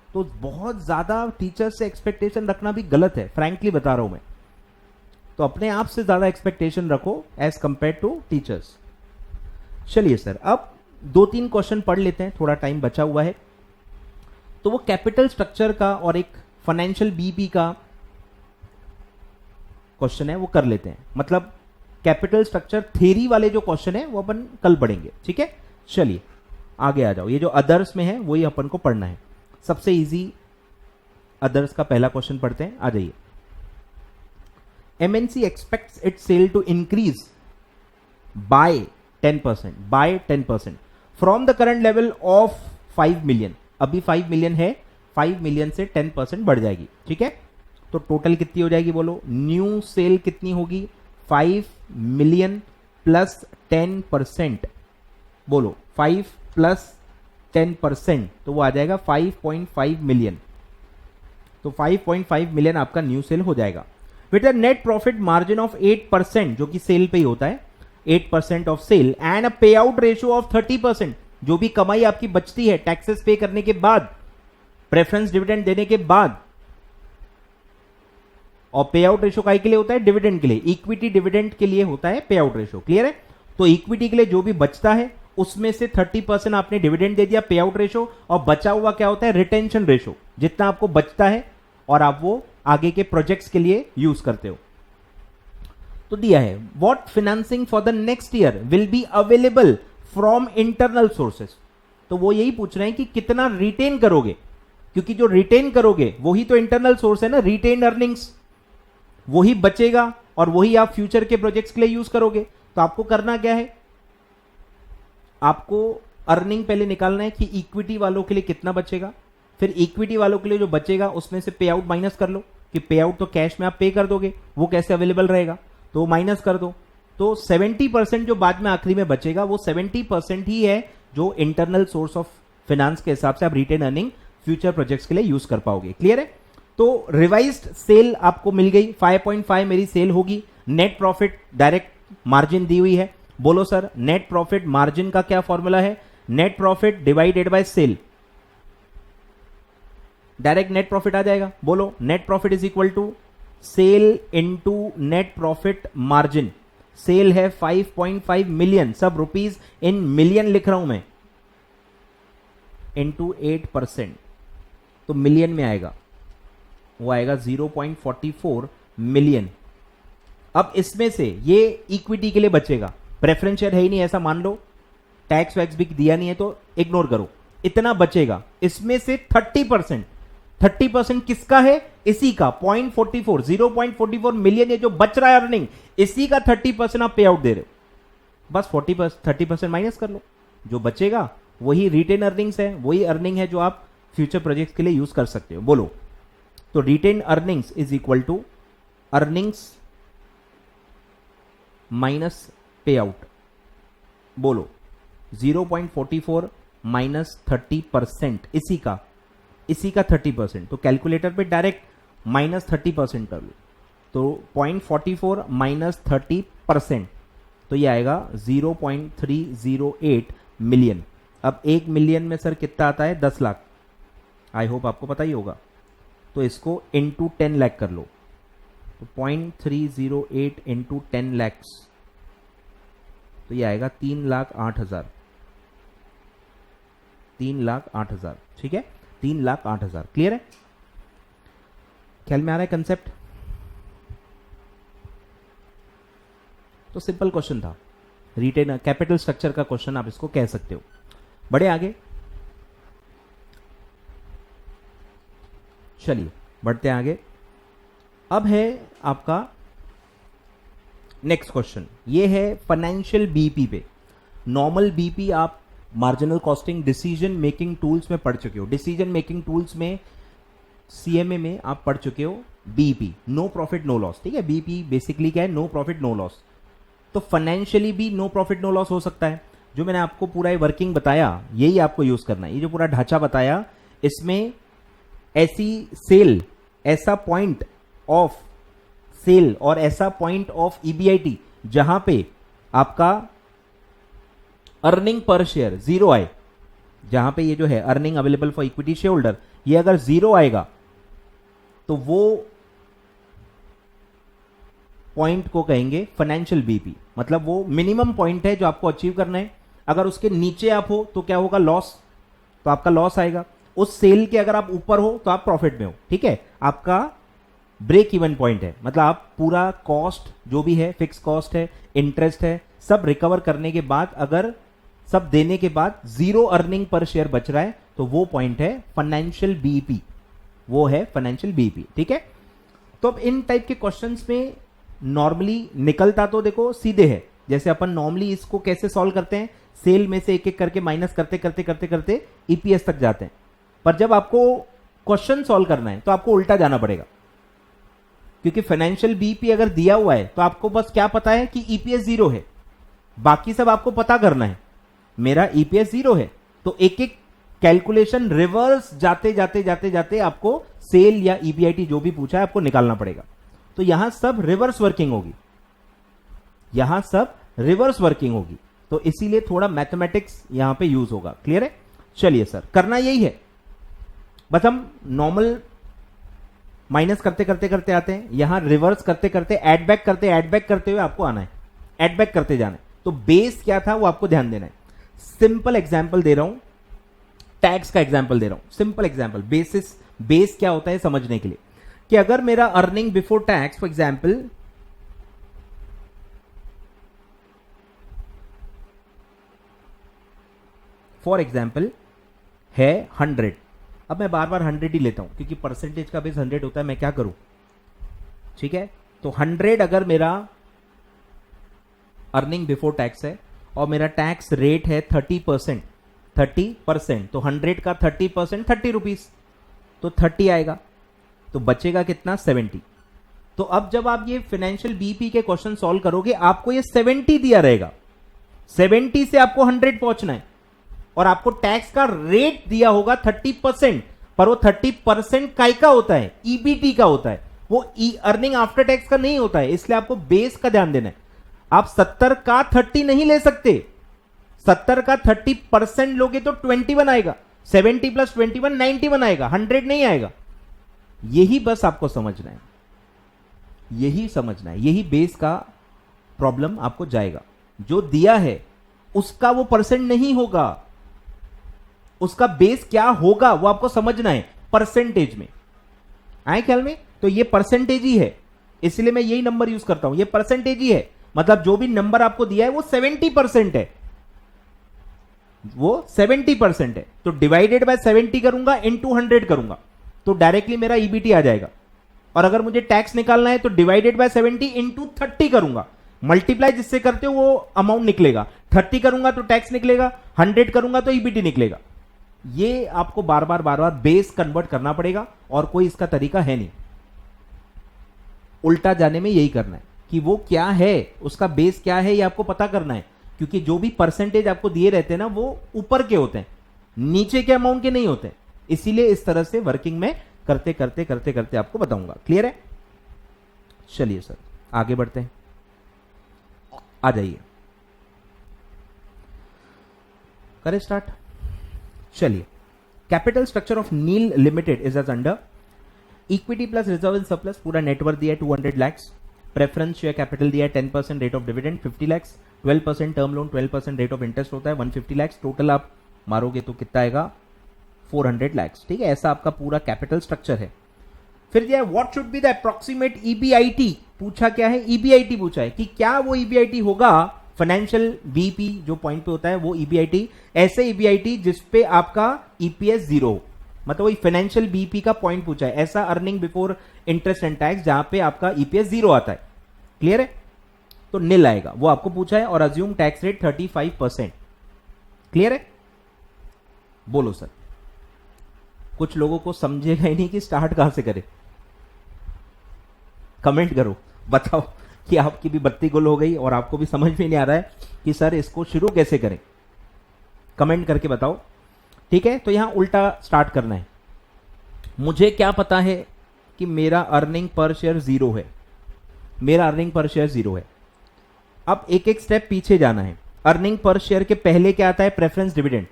तो बहुत ज्यादा टीचर से एक्सपेक्टेशन रखना भी गलत है, फ्रैंकली बता रहा हूं मैं। तो अपने आप से ज्यादा एक्सपेक्टेशन रखो एज कंपेयर टू टीचर्स। चलिए सर, अब 2-3 क्वेश्चन पढ़ लेते हैं, थोड़ा टाइम बचा हुआ है। तो वो कैपिटल स्ट्रक्चर का और एक फाइनेंशियल बीपी का क्वेश्चन है, वो कर लेते हैं। मतलब कैपिटल स्ट्रक्चर थ्योरी वाले जो क्वेश्चन है वो अपन कल पढ़ेंगे, ठीक है। चलिए आगे आ जाओ, ये जो अदर्स में है वही अपन को पढ़ना है। सबसे इजी अदर्स का पहला क्वेश्चन पढ़ते हैं, आ जाइए। MNC expects its sale to increase by 10% from the current level of 5 million. अभी 5 मिलियन है, 5 मिलियन से 10% बढ़ जाएगी, ठीक है। तो टोटल कितनी हो जाएगी बोलो? न्यू सेल कितनी होगी? 5 मिलियन प्लस 10%। बोलो 5 प्लस 10%, तो वो आ जाएगा 5.5 मिलियन। तो 5.5 मिलियन आपका न्यू सेल हो जाएगा with a net profit margin of 8%, जो कि सेल पे ही होता है, 8% ऑफ सेल, एंड अ पे आउट रेशियो ऑफ 30%। जो भी कमाई आपकी बचती है टैक्सेस पे करने के बाद, प्रेफरेंस डिविडेंड देने के बाद, और पे आउट रेशियो काय के लिए होता है? डिविडेंड के लिए, इक्विटी डिविडेंड के लिए होता है पे आउट रेशियो। क्लियर है? तो इक्विटी के लिए जो भी बचता है उसमें से 30% आपने डिविडेंड दे दिया, पे आउट रेशियो, और बचा हुआ क्या होता है? Retention ratio. जितना आपको बचता है और आप वो आगे के प्रोजेक्ट्स के लिए यूज करते हो। तो दिया है what financing for the next year will be available from internal sources. तो वो यही पूछ रहे हैं कि कितना रिटेन करोगे, क्योंकि जो रिटेन करोगे वही तो इंटरनल सोर्स है ना, रिटेन अर्निंग्स, वही बचेगा और वही आप फ्यूचर के प्रोजेक्ट्स के लिए यूज करोगे। तो आपको करना क्या है? आपको अर्निंग पहले निकालना है कि इक्विटी वालों के लिए कितना बचेगा, फिर इक्विटी वालों के लिए जो बचेगा उसमें से पे आउट माइनस कर लो, कि पे आउट तो कैश में आप पे कर दोगे, वो कैसे अवेलेबल रहेगा, तो माइनस कर दो। तो 70% जो बाद में आखिरी में बचेगा वो 70% ही है जो इंटरनल सोर्स ऑफ फाइनेंस के हिसाब से आप रिटेन अर्निंग फ्यूचर प्रोजेक्ट्स के लिए यूज कर पाओगे। क्लियर है? तो रिवाइज्ड सेल आपको मिल गई, 5.5 मेरी सेल होगी। नेट प्रॉफिट डायरेक्ट मार्जिन दी हुई है। बोलो सर, नेट प्रॉफिट मार्जिन का क्या फॉर्मूला है? Net profit divided by sale. Direct net profit आ जाएगा। बोलो, net profit is equal to sale into net profit margin. Sale है 5.5 मिलियन, सब रुपीज इन मिलियन लिख रहा हूं मैं, इनटू 8%, तो मिलियन में आएगा, वो आएगा 0.44 मिलियन। अब इसमें से ये इक्विटी के लिए बचेगा, प्रेफरेंस शेयर है ही नहीं ऐसा मान लो, टैक्स वैक्स भी दिया नहीं है तो इग्नोर करो, इतना बचेगा। इसमें से 30% किसका है? इसी का 0.44 मिलियन, ये जो बच रहा है अर्निंग, इसी का 30% आप पे आउट दे रहे हो। बस 30% माइनस कर लो, जो बचेगा वही रिटेन अर्निंग्स है, वही अर्निंग है जो आप फ्यूचर प्रोजेक्ट्स के लिए यूज कर सकते हो। बोलो, तो retain earnings is equal to earnings minus pay out. बोलो, 0.44 माइनस 30%, इसी का 30%, तो कैलकुलेटर पे डायरेक्ट माइनस 30% कर लो, तो 0.44 माइनस 30%, तो ये आएगा 0.308 मिलियन। अब 1 मिलियन में सर कितना आता है? 10 लाख। आई होप आपको पता ही होगा, तो इसको इंटू 10 लाख कर लो, तो 0.308 इंटू 10 लैक्स, तो ये आएगा 3,08,000। 3,08,000, ठीक है, 3,08,000। क्लियर है? ख्याल में आ रहा है कंसेप्ट? तो सिंपल क्वेश्चन था, रिटेन कैपिटल स्ट्रक्चर का क्वेश्चन आप इसको कह सकते हो। बढ़े आगे, चलिए बढ़ते हैं आगे। अब है आपका नेक्स्ट क्वेश्चन, ये है फाइनेंशियल बीपी पे। नॉर्मल बीपी आप marginal costing decision making tools में पढ़ चुके हो। डिसीजन मेकिंग टूल्स में सीएमए में आप पढ़ चुके हो BP, no profit no loss. ठीक है, बीपी बेसिकली क्या है? No profit no loss. तो फाइनेंशियली भी नो प्रॉफिट नो लॉस हो सकता है। जो मैंने आपको पूरा ये वर्किंग बताया, यही आपको यूज करना है। ये जो पूरा ढांचा बताया, इसमें ऐसी सेल ऐसा पॉइंट ऑफ सेल और ऐसा पॉइंट ऑफ ईबीआईटी जहां पे आपका अर्निंग पर शेयर जीरो आए, जहां पे ये जो है earning available for equity share holder, ये अगर जीरो आएगा तो वो पॉइंट को कहेंगे फाइनेंशियल बीपी, मतलब वो मिनिमम पॉइंट है जो आपको अचीव करना है। अगर उसके नीचे आप हो तो क्या होगा, लॉस, तो आपका लॉस आएगा। उस सेल के अगर आप ऊपर हो तो आप प्रॉफिट में हो, ठीक है। आपका ब्रेक इवन पॉइंट है, मतलब आप पूरा कॉस्ट जो भी है, फिक्स कॉस्ट है, इंटरेस्ट है, सब रिकवर करने के बाद, अगर सब देने के बाद जीरो अर्निंग पर शेयर बच रहा है तो वो पॉइंट है फाइनेंशियल बीईपी, वो है फाइनेंशियल बीईपी, ठीक है। तो अब इन टाइप के क्वेश्चंस में नॉर्मली निकलता तो देखो सीधे है, जैसे अपन नॉर्मली इसको कैसे सॉल्व करते हैं, सेल में से एक एक करके माइनस करते करते करते करते ईपीएस तक जाते हैं। पर जब आपको क्वेश्चन सॉल्व करना है तो आपको उल्टा जाना पड़ेगा, क्योंकि फाइनेंशियल बीईपी अगर दिया हुआ है तो आपको बस क्या पता है कि ईपीएस जीरो है, बाकी सब आपको पता करना है। मेरा ईपीएस जीरो है तो एक एक कैलकुलेशन रिवर्स जाते जाते जाते जाते आपको सेल या ईबीआईटी जो भी पूछा है आपको निकालना पड़ेगा। तो यहां सब रिवर्स वर्किंग होगी, यहां सब रिवर्स वर्किंग होगी, तो इसीलिए थोड़ा मैथमेटिक्स यहां पे यूज होगा। क्लियर है? चलिए सर, करना यही है, बस हम नॉर्मल माइनस करते करते करते आते हैं, यहां रिवर्स करते करते ऐड बैक करते हुए आपको आना है, ऐड बैक करते जाना है। तो बेस क्या था वो आपको ध्यान देना है। सिंपल एग्जांपल दे रहा हूं, टैक्स का एग्जांपल दे रहा हूं, सिंपल एग्जांपल, बेस क्या होता है समझने के लिए, कि अगर मेरा earning before tax for example है 100, अब मैं बार बार 100 ही लेता हूं क्योंकि परसेंटेज का बेस 100 होता है, मैं क्या करूं, ठीक है। तो 100 अगर मेरा अर्निंग बिफोर टैक्स है और मेरा टैक्स रेट है 30%, तो 100 का 30% 30 रुपीज, तो 30 आएगा, तो बचेगा कितना, 70। तो अब जब आप ये फाइनेंशियल बीपी के क्वेश्चन सॉल्व करोगे आपको ये 70 दिया रहेगा, 70 से आपको 100 पहुंचना है, और आपको टैक्स का रेट दिया होगा 30%, पर वो 30% काय का होता है, ईबीटी का होता है, वो अर्निंग आफ्टर टैक्स का नहीं होता है, इसलिए आपको बेस का ध्यान देना है। आप 70 का 30 नहीं ले सकते, 70 का 30% लोगे तो 21 आएगा, 70 प्लस 21 91 आएगा, 100 नहीं आएगा। यही बस आपको समझना है, यही समझना है, यही बेस का प्रॉब्लम आपको जाएगा। जो दिया है उसका वो परसेंट नहीं होगा, उसका बेस क्या होगा वो आपको समझना है परसेंटेज में, आए ख्याल में। तो ये परसेंटेज ही है, इसलिए मैं यही नंबर यूज करता हूं, ये परसेंटेज ही है, मतलब जो भी नंबर आपको दिया है वो 70% है, वो 70% है। तो डिवाइडेड बाय 70 करूंगा, इनटू 100 करूंगा, तो डायरेक्टली मेरा ईबीटी आ जाएगा। और अगर मुझे टैक्स निकालना है तो डिवाइडेड बाय 70 इनटू 30 करूंगा, मल्टीप्लाई जिससे करते हो वो अमाउंट निकलेगा, 30 करूंगा तो टैक्स निकलेगा, 100 करूंगा तो ईबीटी निकलेगा। ये आपको बार बार बेस कन्वर्ट करना पड़ेगा, और कोई इसका तरीका है नहीं, उल्टा जाने में यही करना है कि वो क्या है, उसका बेस क्या है ये आपको पता करना है, क्योंकि जो भी परसेंटेज आपको दिए रहते हैं ना वो ऊपर के होते हैं, नीचे के अमाउंट के नहीं होते, इसीलिए इस तरह से वर्किंग में करते करते करते करते आपको बताऊंगा। क्लियर है? चलिए सर आगे बढ़ते हैं, आ जाइए, करें स्टार्ट। चलिए, capital structure of Neil limited is as under, equity plus reserve in surplus, पूरा नेटवर्थ दिया है 200 लाख, प्रेफरेंस शेयर कैपिटल दिया है 10% rate of dividend 50 lakh, 12% term loan, 12% rate of interest होता है 150 लाख, टोटल आप मारोगे तो कितना आएगा 400 लाख। ठीक है, ऐसा आपका पूरा कैपिटल स्ट्रक्चर है। फिर दिया what should be the approximate EBIT, पूछा क्या है, ईबीआईटी पूछा है कि क्या वो ईबीआईटी होगा, फाइनेंशियल बीपी जो पॉइंट पे होता है वो ईबीआईटी, ऐसे ईबीआईटी जिसपे आपका ईपीएस जीरो हो, मतलब वही फाइनेंशियल बीपी का पॉइंट पूछा है, ऐसा earning before interest and tax जहां पे आपका ईपीएस जीरो आता है। क्लियर है? तो नील आएगा, वो आपको पूछा है, और अज्यूम टैक्स रेट 35%। क्लियर है? बोलो सर, कुछ लोगों को समझेगा ही नहीं कि स्टार्ट कहां से करें, कमेंट करो, बताओ कि आपकी भी बत्ती गुल हो गई और आपको भी समझ में नहीं आ रहा है कि सर इसको शुरू कैसे करें, कमेंट करके बताओ। ठीक है, तो यहां उल्टा स्टार्ट करना है। मुझे क्या पता है कि मेरा अर्निंग पर शेयर 0 है, मेरा अर्निंग पर शेयर 0 है। अब एक एक स्टेप पीछे जाना है। अर्निंग पर शेयर के पहले क्या आता है? Preference dividend.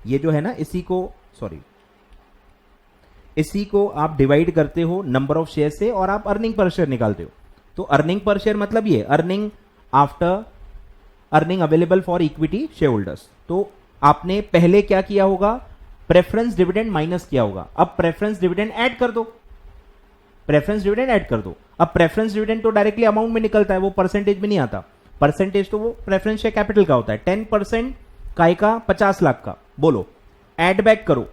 ये जो है ना, इसी को आप डिवाइड करते हो नंबर ऑफ शेयर से और आप अर्निंग पर शेयर निकालते हो। तो अर्निंग पर शेयर मतलब ये earning after earning available for equity share holders. तो आपने पहले क्या किया होगा? प्रेफरेंस डिविडेंड माइनस किया होगा। अब प्रेफरेंस डिविडेंड ऐड कर दो, प्रेफरेंस डिविडेंड ऐड कर दो। अब प्रेफरेंस डिविडेंड तो डायरेक्टली अमाउंट में निकलता है, वो परसेंटेज में नहीं आता। परसेंटेज तो वो प्रेफरेंस शेयर कैपिटल का होता है। 10% काय का? 50 लाख का। बोलो, ऐड बैक करो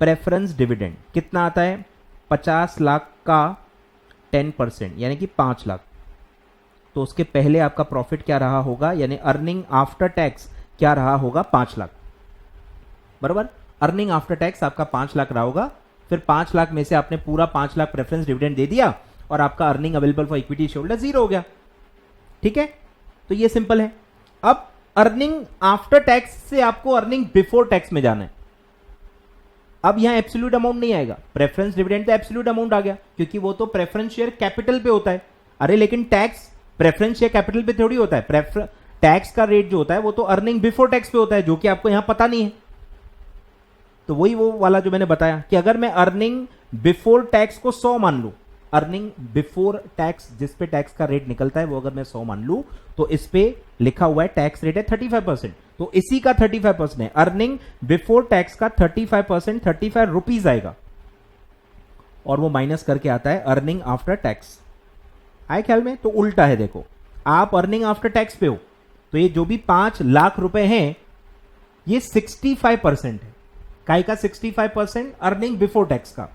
प्रेफरेंस डिविडेंड, कितना आता है? 50 लाख का 10% यानी कि 5 लाख। तो उसके पहले आपका प्रॉफिट क्या रहा होगा, यानी अर्निंग आफ्टर टैक्स क्या रहा होगा? 5 लाख, बराबर। अर्निंग आफ्टर टैक्स आपका 5 लाख रहा होगा। फिर 5 लाख में से आपने पूरा 5 लाख प्रेफरेंस डिविडेंड दे दिया और आपका earning available for equity share holder 0 हो गया। ठीक है, तो ये सिंपल है। अब अर्निंग आफ्टर टैक्स से आपको अर्निंग बिफोर टैक्स में जाना है। अब यहां एब्सोल्यूट अमाउंट नहीं आएगा, प्रेफरेंस डिविडेंड तो एब्सोल्यूट अमाउंट आ गया क्योंकि वो तो प्रेफरेंस शेयर कैपिटल पे होता है। अरे लेकिन टैक्स प्रेफरेंस शेयर कैपिटल पे थोड़ी होता है। टैक्स का रेट जो होता है वो तो अर्निंग बिफोर टैक्स पे होता है, जो कि आपको यहां पता नहीं है। तो वही वो वाला जो मैंने बताया कि अगर मैं अर्निंग बिफोर टैक्स को 100 मान लू, अर्निंग बिफोर टैक्स जिस पे टैक्स का रेट निकलता है वो अगर मैं 100 मान लू, तो इस पे लिखा हुआ है टैक्स रेट है 35%, तो इसी का 35% है। अर्निंग बिफोर टैक्स का 35%, 35 रुपीज आएगा और वो माइनस करके आता है अर्निंग आफ्टर टैक्स। आए ख्याल में? तो उल्टा है, देखो आप अर्निंग आफ्टर टैक्स पे हो तो ये जो भी 5 लाख रुपए हैं ये 65% है। काय का 65%? अर्निंग बिफोर टैक्स का।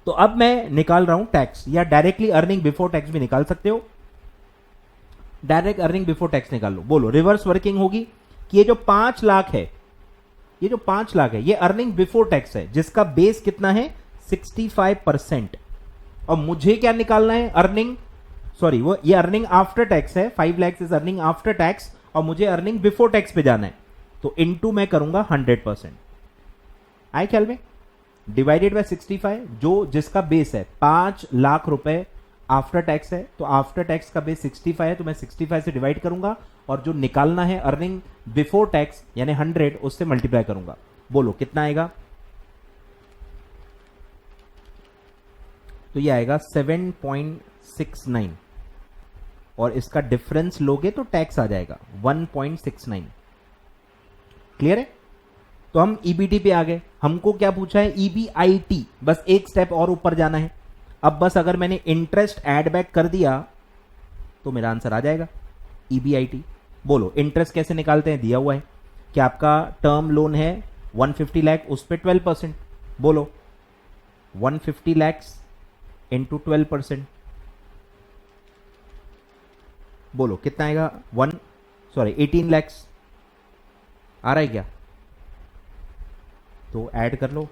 तो अब मैं निकाल रहा हूं टैक्स, या डायरेक्टली अर्निंग बिफोर टैक्स भी निकाल सकते हो। डायरेक्ट अर्निंग बिफोर टैक्स निकाल लो। बोलो, रिवर्स वर्किंग होगी कि ये जो 5 लाख है, ये जो 5 लाख है ये अर्निंग बिफोर टैक्स है जिसका बेस कितना है? 65%। और मुझे क्या निकालना है? अर्निंग, सॉरी वो ये अर्निंग आफ्टर टैक्स है। 5 lakh is earning after tax और मुझे अर्निंग बिफोर टैक्स पे जाना है। तो इनटू मैं करूंगा 100%। आए ख्याल में? डिवाइडेड बाय 65, जो जिसका बेस है 5 लाख रुपए आफ्टर टैक्स है, तो आफ्टर टैक्स का बेस 65 है, तो मैं 65 से डिवाइड करूंगा और जो निकालना है अर्निंग बिफोर टैक्स यानी 100, उससे मल्टीप्लाई करूंगा। बोलो कितना आएगा? तो ये आएगा 7.69 और इसका डिफरेंस लोगे तो टैक्स आ जाएगा 1.69। क्लियर है? तो हम ईबीटी पे आ गए। हमको क्या पूछा है? ईबीआईटी। बस एक स्टेप और ऊपर जाना है। अब बस अगर मैंने इंटरेस्ट ऐड बैक कर दिया तो मेरा आंसर आ जाएगा ईबीआईटी। बोलो इंटरेस्ट कैसे निकालते हैं? दिया हुआ है कि आपका टर्म लोन है 150 लाख, उस पर 12%। बोलो 150 लाख इंटू 12%, बोलो कितना आएगा? 18 लाख आ रहा है क्या? तो ऐड कर लो,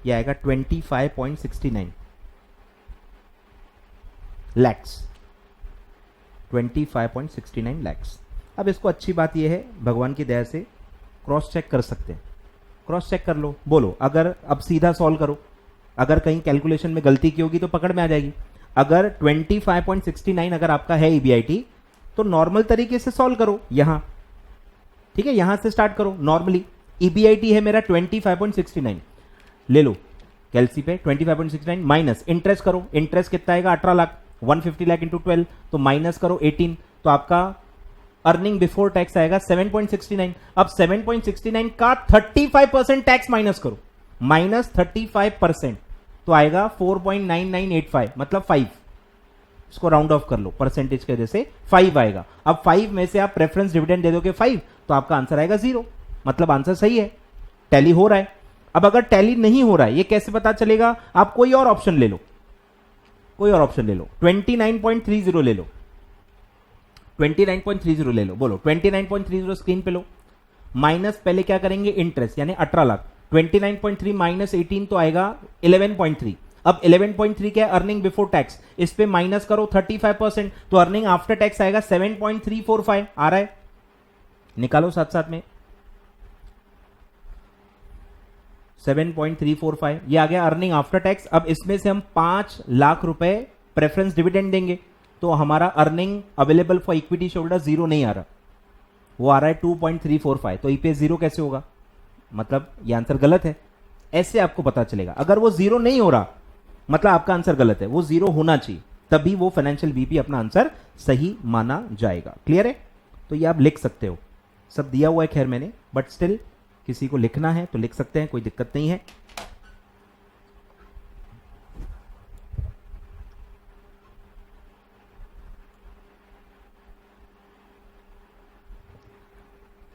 ये आएगा 25.69 लैक्स, 25.69 लैक्स। अब इसको अच्छी बात यह है, भगवान की दया से क्रॉस चेक कर सकते हैं। क्रॉस चेक कर लो। बोलो अगर अब सीधा सॉल्व करो, अगर कहीं कैलकुलेशन में गलती की होगी तो पकड़ में आ जाएगी। अगर 25.69 अगर आपका है ईबीआईटी तो नॉर्मल तरीके से सॉल्व करो यहां, ठीक है? यहां से स्टार्ट करो नॉर्मली। ईबीआईटी है मेरा 25.69, ले लो कैलसी पे 25.69 माइनस इंटरेस्ट करो। इंटरेस्ट कितना आएगा? 18 लाख। 150 लाख इंटू 12 तो माइनस करो 18, तो आपका अर्निंग बिफोर टैक्स आएगा 7.69। अब 7.69 का 35% टैक्स माइनस करो, माइनस 35%, तो आएगा 4.9985 मतलब 5। इसको राउंड ऑफ कर लो परसेंटेज के वजह से 5 आएगा। अब 5 में से आप प्रेफरेंस डिविडेंड दे दोगे 5, तो आपका आंसर आएगा 0। मतलब आंसर सही है, टैली हो रहा है। अब अगर टैली नहीं हो रहा है ये कैसे पता चलेगा? आप कोई और ऑप्शन ले लो, कोई और ऑप्शन ले लो। 29.30 ले लो, 29.30 ले लो। बोलो 29.30 स्क्रीन पे लो। माइनस पहले क्या करेंगे? इंटरेस्ट यानी 18 लाख। 29.3 माइनस 18 तो आएगा 11.3। अब 11.3 क्या है? Earning before tax. इस पे माइनस करो 35%, तो अर्निंग आफ्टर टैक्स आएगा 7.345। आ रहा है? निकालो साथ साथ में। 7.345 ये आ गया अर्निंग आफ्टर टैक्स। अब इसमें से हम 5 लाख रुपए प्रेफरेंस डिविडेंड देंगे तो हमारा earning available for equity shareholder zero नहीं आ रहा, वो आ रहा है 2.345। तो ईपीएस जीरो कैसे होगा, मतलब ये आंसर गलत है। ऐसे आपको पता चलेगा। अगर वो जीरो नहीं हो रहा मतलब आपका आंसर गलत है, वो जीरो होना चाहिए, तभी वो फाइनेंशियल बीपी अपना आंसर सही माना जाएगा। क्लियर है? तो ये आप लिख सकते हो, सब दिया हुआ है खैर मैंने, बट स्टिल किसी को लिखना है तो लिख सकते हैं, कोई दिक्कत नहीं है।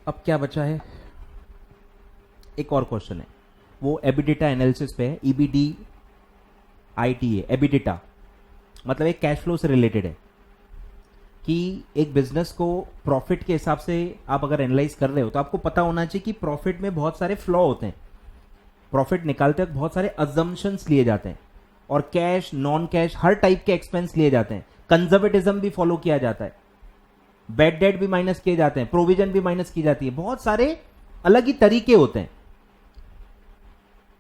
अब क्या बचा है, एक और क्वेश्चन है, वो एबिडिटा एनालिसिस पे है। ईबीडी आईटीए एबिडिटा मतलब एक कैश फ्लो से रिलेटेड है कि एक बिजनेस को प्रॉफिट के हिसाब से आप अगर एनालाइज कर रहे हो तो आपको पता होना चाहिए कि प्रॉफिट में बहुत सारे फ्लॉ होते हैं। प्रॉफिट निकालते वक्त बहुत सारे अजम्पशंस लिए जाते हैं और कैश नॉन कैश हर टाइप के एक्सपेंस लिए जाते हैं। कंजर्वेटिज्म भी फॉलो किया जाता है, बैड डेट भी माइनस किए जाते हैं, प्रोविजन भी माइनस की जाती है, बहुत सारे अलग ही तरीके होते हैं।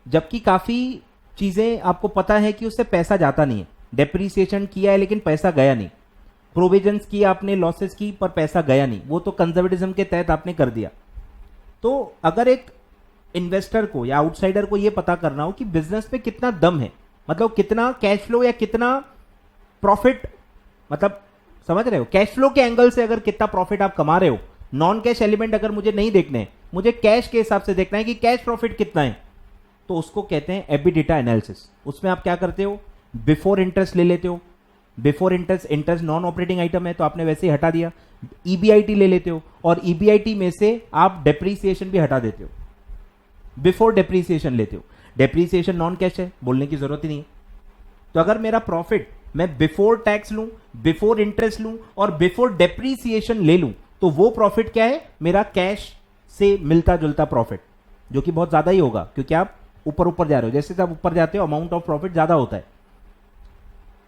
जबकि काफी चीजें आपको पता है कि उससे पैसा जाता नहीं है। डेप्रीसिएशन किया है लेकिन पैसा गया नहीं, प्रोविजंस किया आपने, लॉसेस की, पर पैसा गया नहीं, वो तो कंजर्वेटिज्म के तहत आपने कर दिया। तो अगर एक इन्वेस्टर को या आउटसाइडर को यह पता करना हो कि बिजनेस में कितना दम है, मतलब कितना कैश फ्लो या कितना प्रॉफिट, मतलब समझ रहे हो, कैश फ्लो के एंगल से अगर कितना प्रॉफिट आप कमा रहे हो, नॉन कैश एलिमेंट अगर मुझे नहीं देखने हैं, मुझे कैश के हिसाब से देखना है कि कैश प्रॉफिट कितना है, तो उसको कहते हैं एबिडिटा एनालिसिस। उसमें आप क्या करते हो, बिफोर इंटरेस्ट ले लेते हो। Before interest, interest non operating item है तो आपने वैसे ही हटा दिया। ईबीआईटी ले लेते हो और ईबीआईटी में से आप डेप्रीसिएशन भी हटा देते हो, बिफोर डेप्रीसिएशन लेते हो। डेप्रीसिएशन नॉन कैश है, बोलने की जरूरत ही नहीं है। तो अगर मेरा प्रॉफिट मैं बिफोर टैक्स लूं, बिफोर इंटरेस्ट लूं और बिफोर डेप्रीसिएशन ले लूं, तो वो प्रॉफिट क्या है, मेरा कैश से मिलता जुलता प्रॉफिट, जो कि बहुत ज्यादा ही होगा क्योंकि आप ऊपर ऊपर जा रहे हो। जैसे आप ऊपर जाते हो अमाउंट ऑफ प्रॉफिट ज्यादा होता है,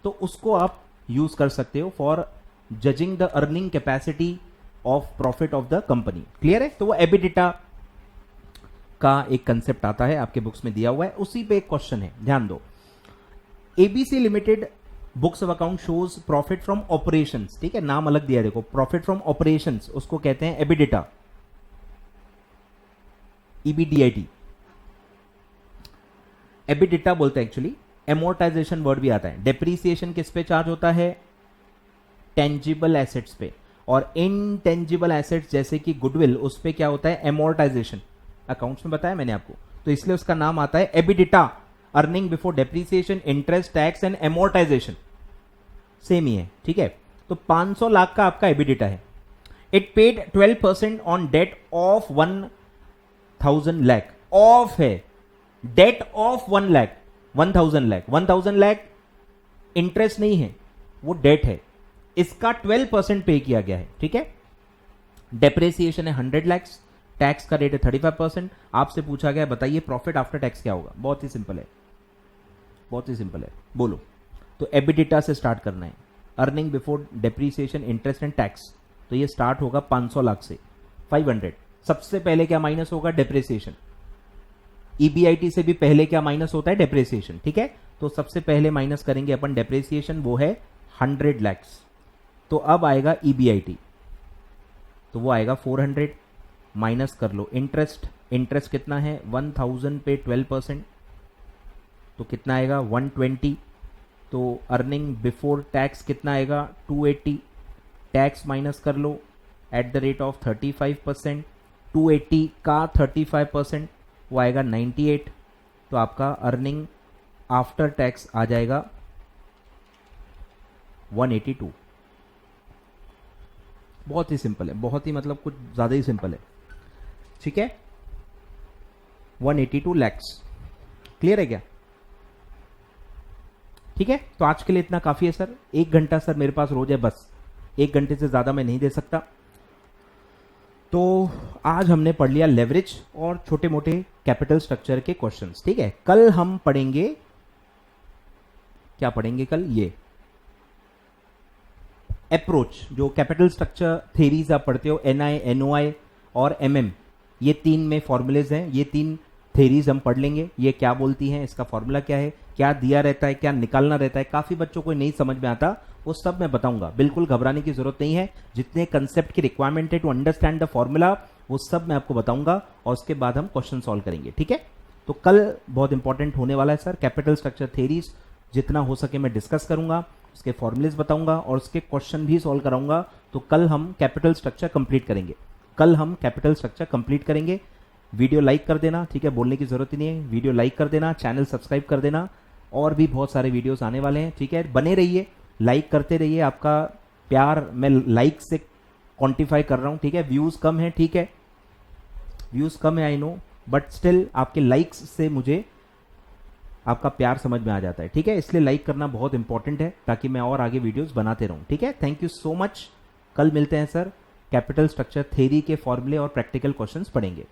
तो उसको आप यूज कर सकते हो for judging the earning capacity of profit of the company. Clear है? तो वो एबिडिटा का एक कंसेप्ट आता है, आपके बुक्स में दिया हुआ है, उसी पे एक क्वेश्चन है, ध्यान दो। ABC limited books of account shows profit from operations, ठीक है, नाम अलग दिया है देखो, प्रॉफिट फ्रॉम ऑपरेशंस, उसको कहते हैं एबिडिटा, ईबीडीआईटी। एबिडिटा बोलते हैं एक्चुअली, एमोर्टाइजेशन वर्ड भी आता है। डेप्रीसिएशन किस पे चार्ज होता है, टेंजिबल एसेट्स पे, और इनटेंजिबल एसेट्स जैसे कि गुडविल, उस पे क्या होता है, एमोर्टाइजेशन। अकाउंट्स में बताया मैंने आपको, तो इसलिए उसका नाम आता है EBITDA. Earning before depreciation, interest, tax and amortization same ही है, ठीक है। तो 500 लाख का आपका एबिडिटा है। It paid 12% on debt of 1000 lakh, of है, debt of 1 lakh, 1000 lakh, 1000 lakh interest नहीं है, वो डेट है, इसका 12% पे किया गया है, ठीक है। डेप्रिसिएशन है 100 लाख, टैक्स का रेट है 35%। आपसे पूछा गया बताइए प्रॉफिट आफ्टर टैक्स क्या होगा, बहुत ही सिंपल है, बहुत ही सिंपल है, बोलो। तो एबिडिटा से स्टार्ट करना है, earning before depreciation, interest and tax, तो ये स्टार्ट होगा 500 लाख से 500। सबसे पहले क्या माइनस होगा, डेप्रिसिएशन। ईबीआईटी से भी पहले क्या माइनस होता है, डेप्रिसिएशन, ठीक है। तो सबसे पहले माइनस करेंगे अपन डेप्रिसिएशन, वो है 100 लाख। तो अब आएगा ईबीआईटी, तो वो आएगा 400, माइनस कर लो इंटरेस्ट, इंटरेस्ट कितना है 1000 पे 12%, तो कितना आएगा 120। तो अर्निंग बिफोर टैक्स कितना आएगा 280, टैक्स माइनस कर लो एट द रेट ऑफ 35%, 280 का 35% वो आएगा 98। तो आपका अर्निंग आफ्टर टैक्स आ जाएगा 182। बहुत ही सिंपल है, बहुत ही मतलब कुछ ज्यादा ही सिंपल है, ठीक है। 182 लैक्स, क्लियर है क्या? ठीक है, तो आज के लिए इतना काफी है सर। 1 घंटा सर मेरे पास रोज है, बस 1 घंटे से ज्यादा मैं नहीं दे सकता। तो आज हमने पढ़ लिया लेवरेज और छोटे मोटे कैपिटल स्ट्रक्चर के क्वेश्चंस, ठीक है। कल हम पढ़ेंगे, क्या पढ़ेंगे कल, ये अप्रोच, जो कैपिटल स्ट्रक्चर थेरीज आप पढ़ते हो, एनआई, एनओआई और एमएम, ये 3 में फॉर्मूलेज हैं। ये 3 थेरीज हम पढ़ लेंगे, ये क्या बोलती हैं, इसका फॉर्मूला क्या है, क्या दिया रहता है, क्या निकालना रहता है। काफी बच्चों को नहीं समझ में आता, वो सब मैं बताऊंगा, बिल्कुल घबराने की जरूरत नहीं है। जितने कंसेप्ट की रिक्वायरमेंट है टू अंडरस्टैंड द फॉर्मूला, वो सब मैं आपको बताऊंगा और उसके बाद हम क्वेश्चन सॉल्व करेंगे, ठीक है। तो कल बहुत इंपॉर्टेंट होने वाला है सर, कैपिटल स्ट्रक्चर थेरीज जितना हो सके मैं डिस्कस करूंगा, उसके फॉर्मुलेज बताऊंगा और उसके क्वेश्चन भी सॉल्व कराऊंगा। तो कल हम कैपिटल स्ट्रक्चर कंप्लीट करेंगे, कल हम कैपिटल स्ट्रक्चर कंप्लीट करेंगे। वीडियो लाइक कर देना, ठीक है, बोलने की जरूरत ही नहीं है, वीडियो लाइक कर देना, चैनल सब्सक्राइब कर देना, और भी बहुत सारे वीडियोस आने वाले हैं, ठीक है। बने रहिए, लाइक करते रहिए, आपका प्यार मैं लाइक से क्वांटिफाई कर रहा हूं, ठीक है। व्यूज कम है, ठीक है, व्यूज कम है आई नो, बट स्टिल आपके लाइक्स से मुझे आपका प्यार समझ में आ जाता है, ठीक है। इसलिए लाइक करना बहुत इंपॉर्टेंट है ताकि मैं और आगे वीडियोस बनाते रहूं, ठीक है। Thank you so much. कल मिलते हैं सर, कैपिटल स्ट्रक्चर थ्योरी के फॉर्मूले और प्रैक्टिकल क्वेश्चंस पढ़ेंगे।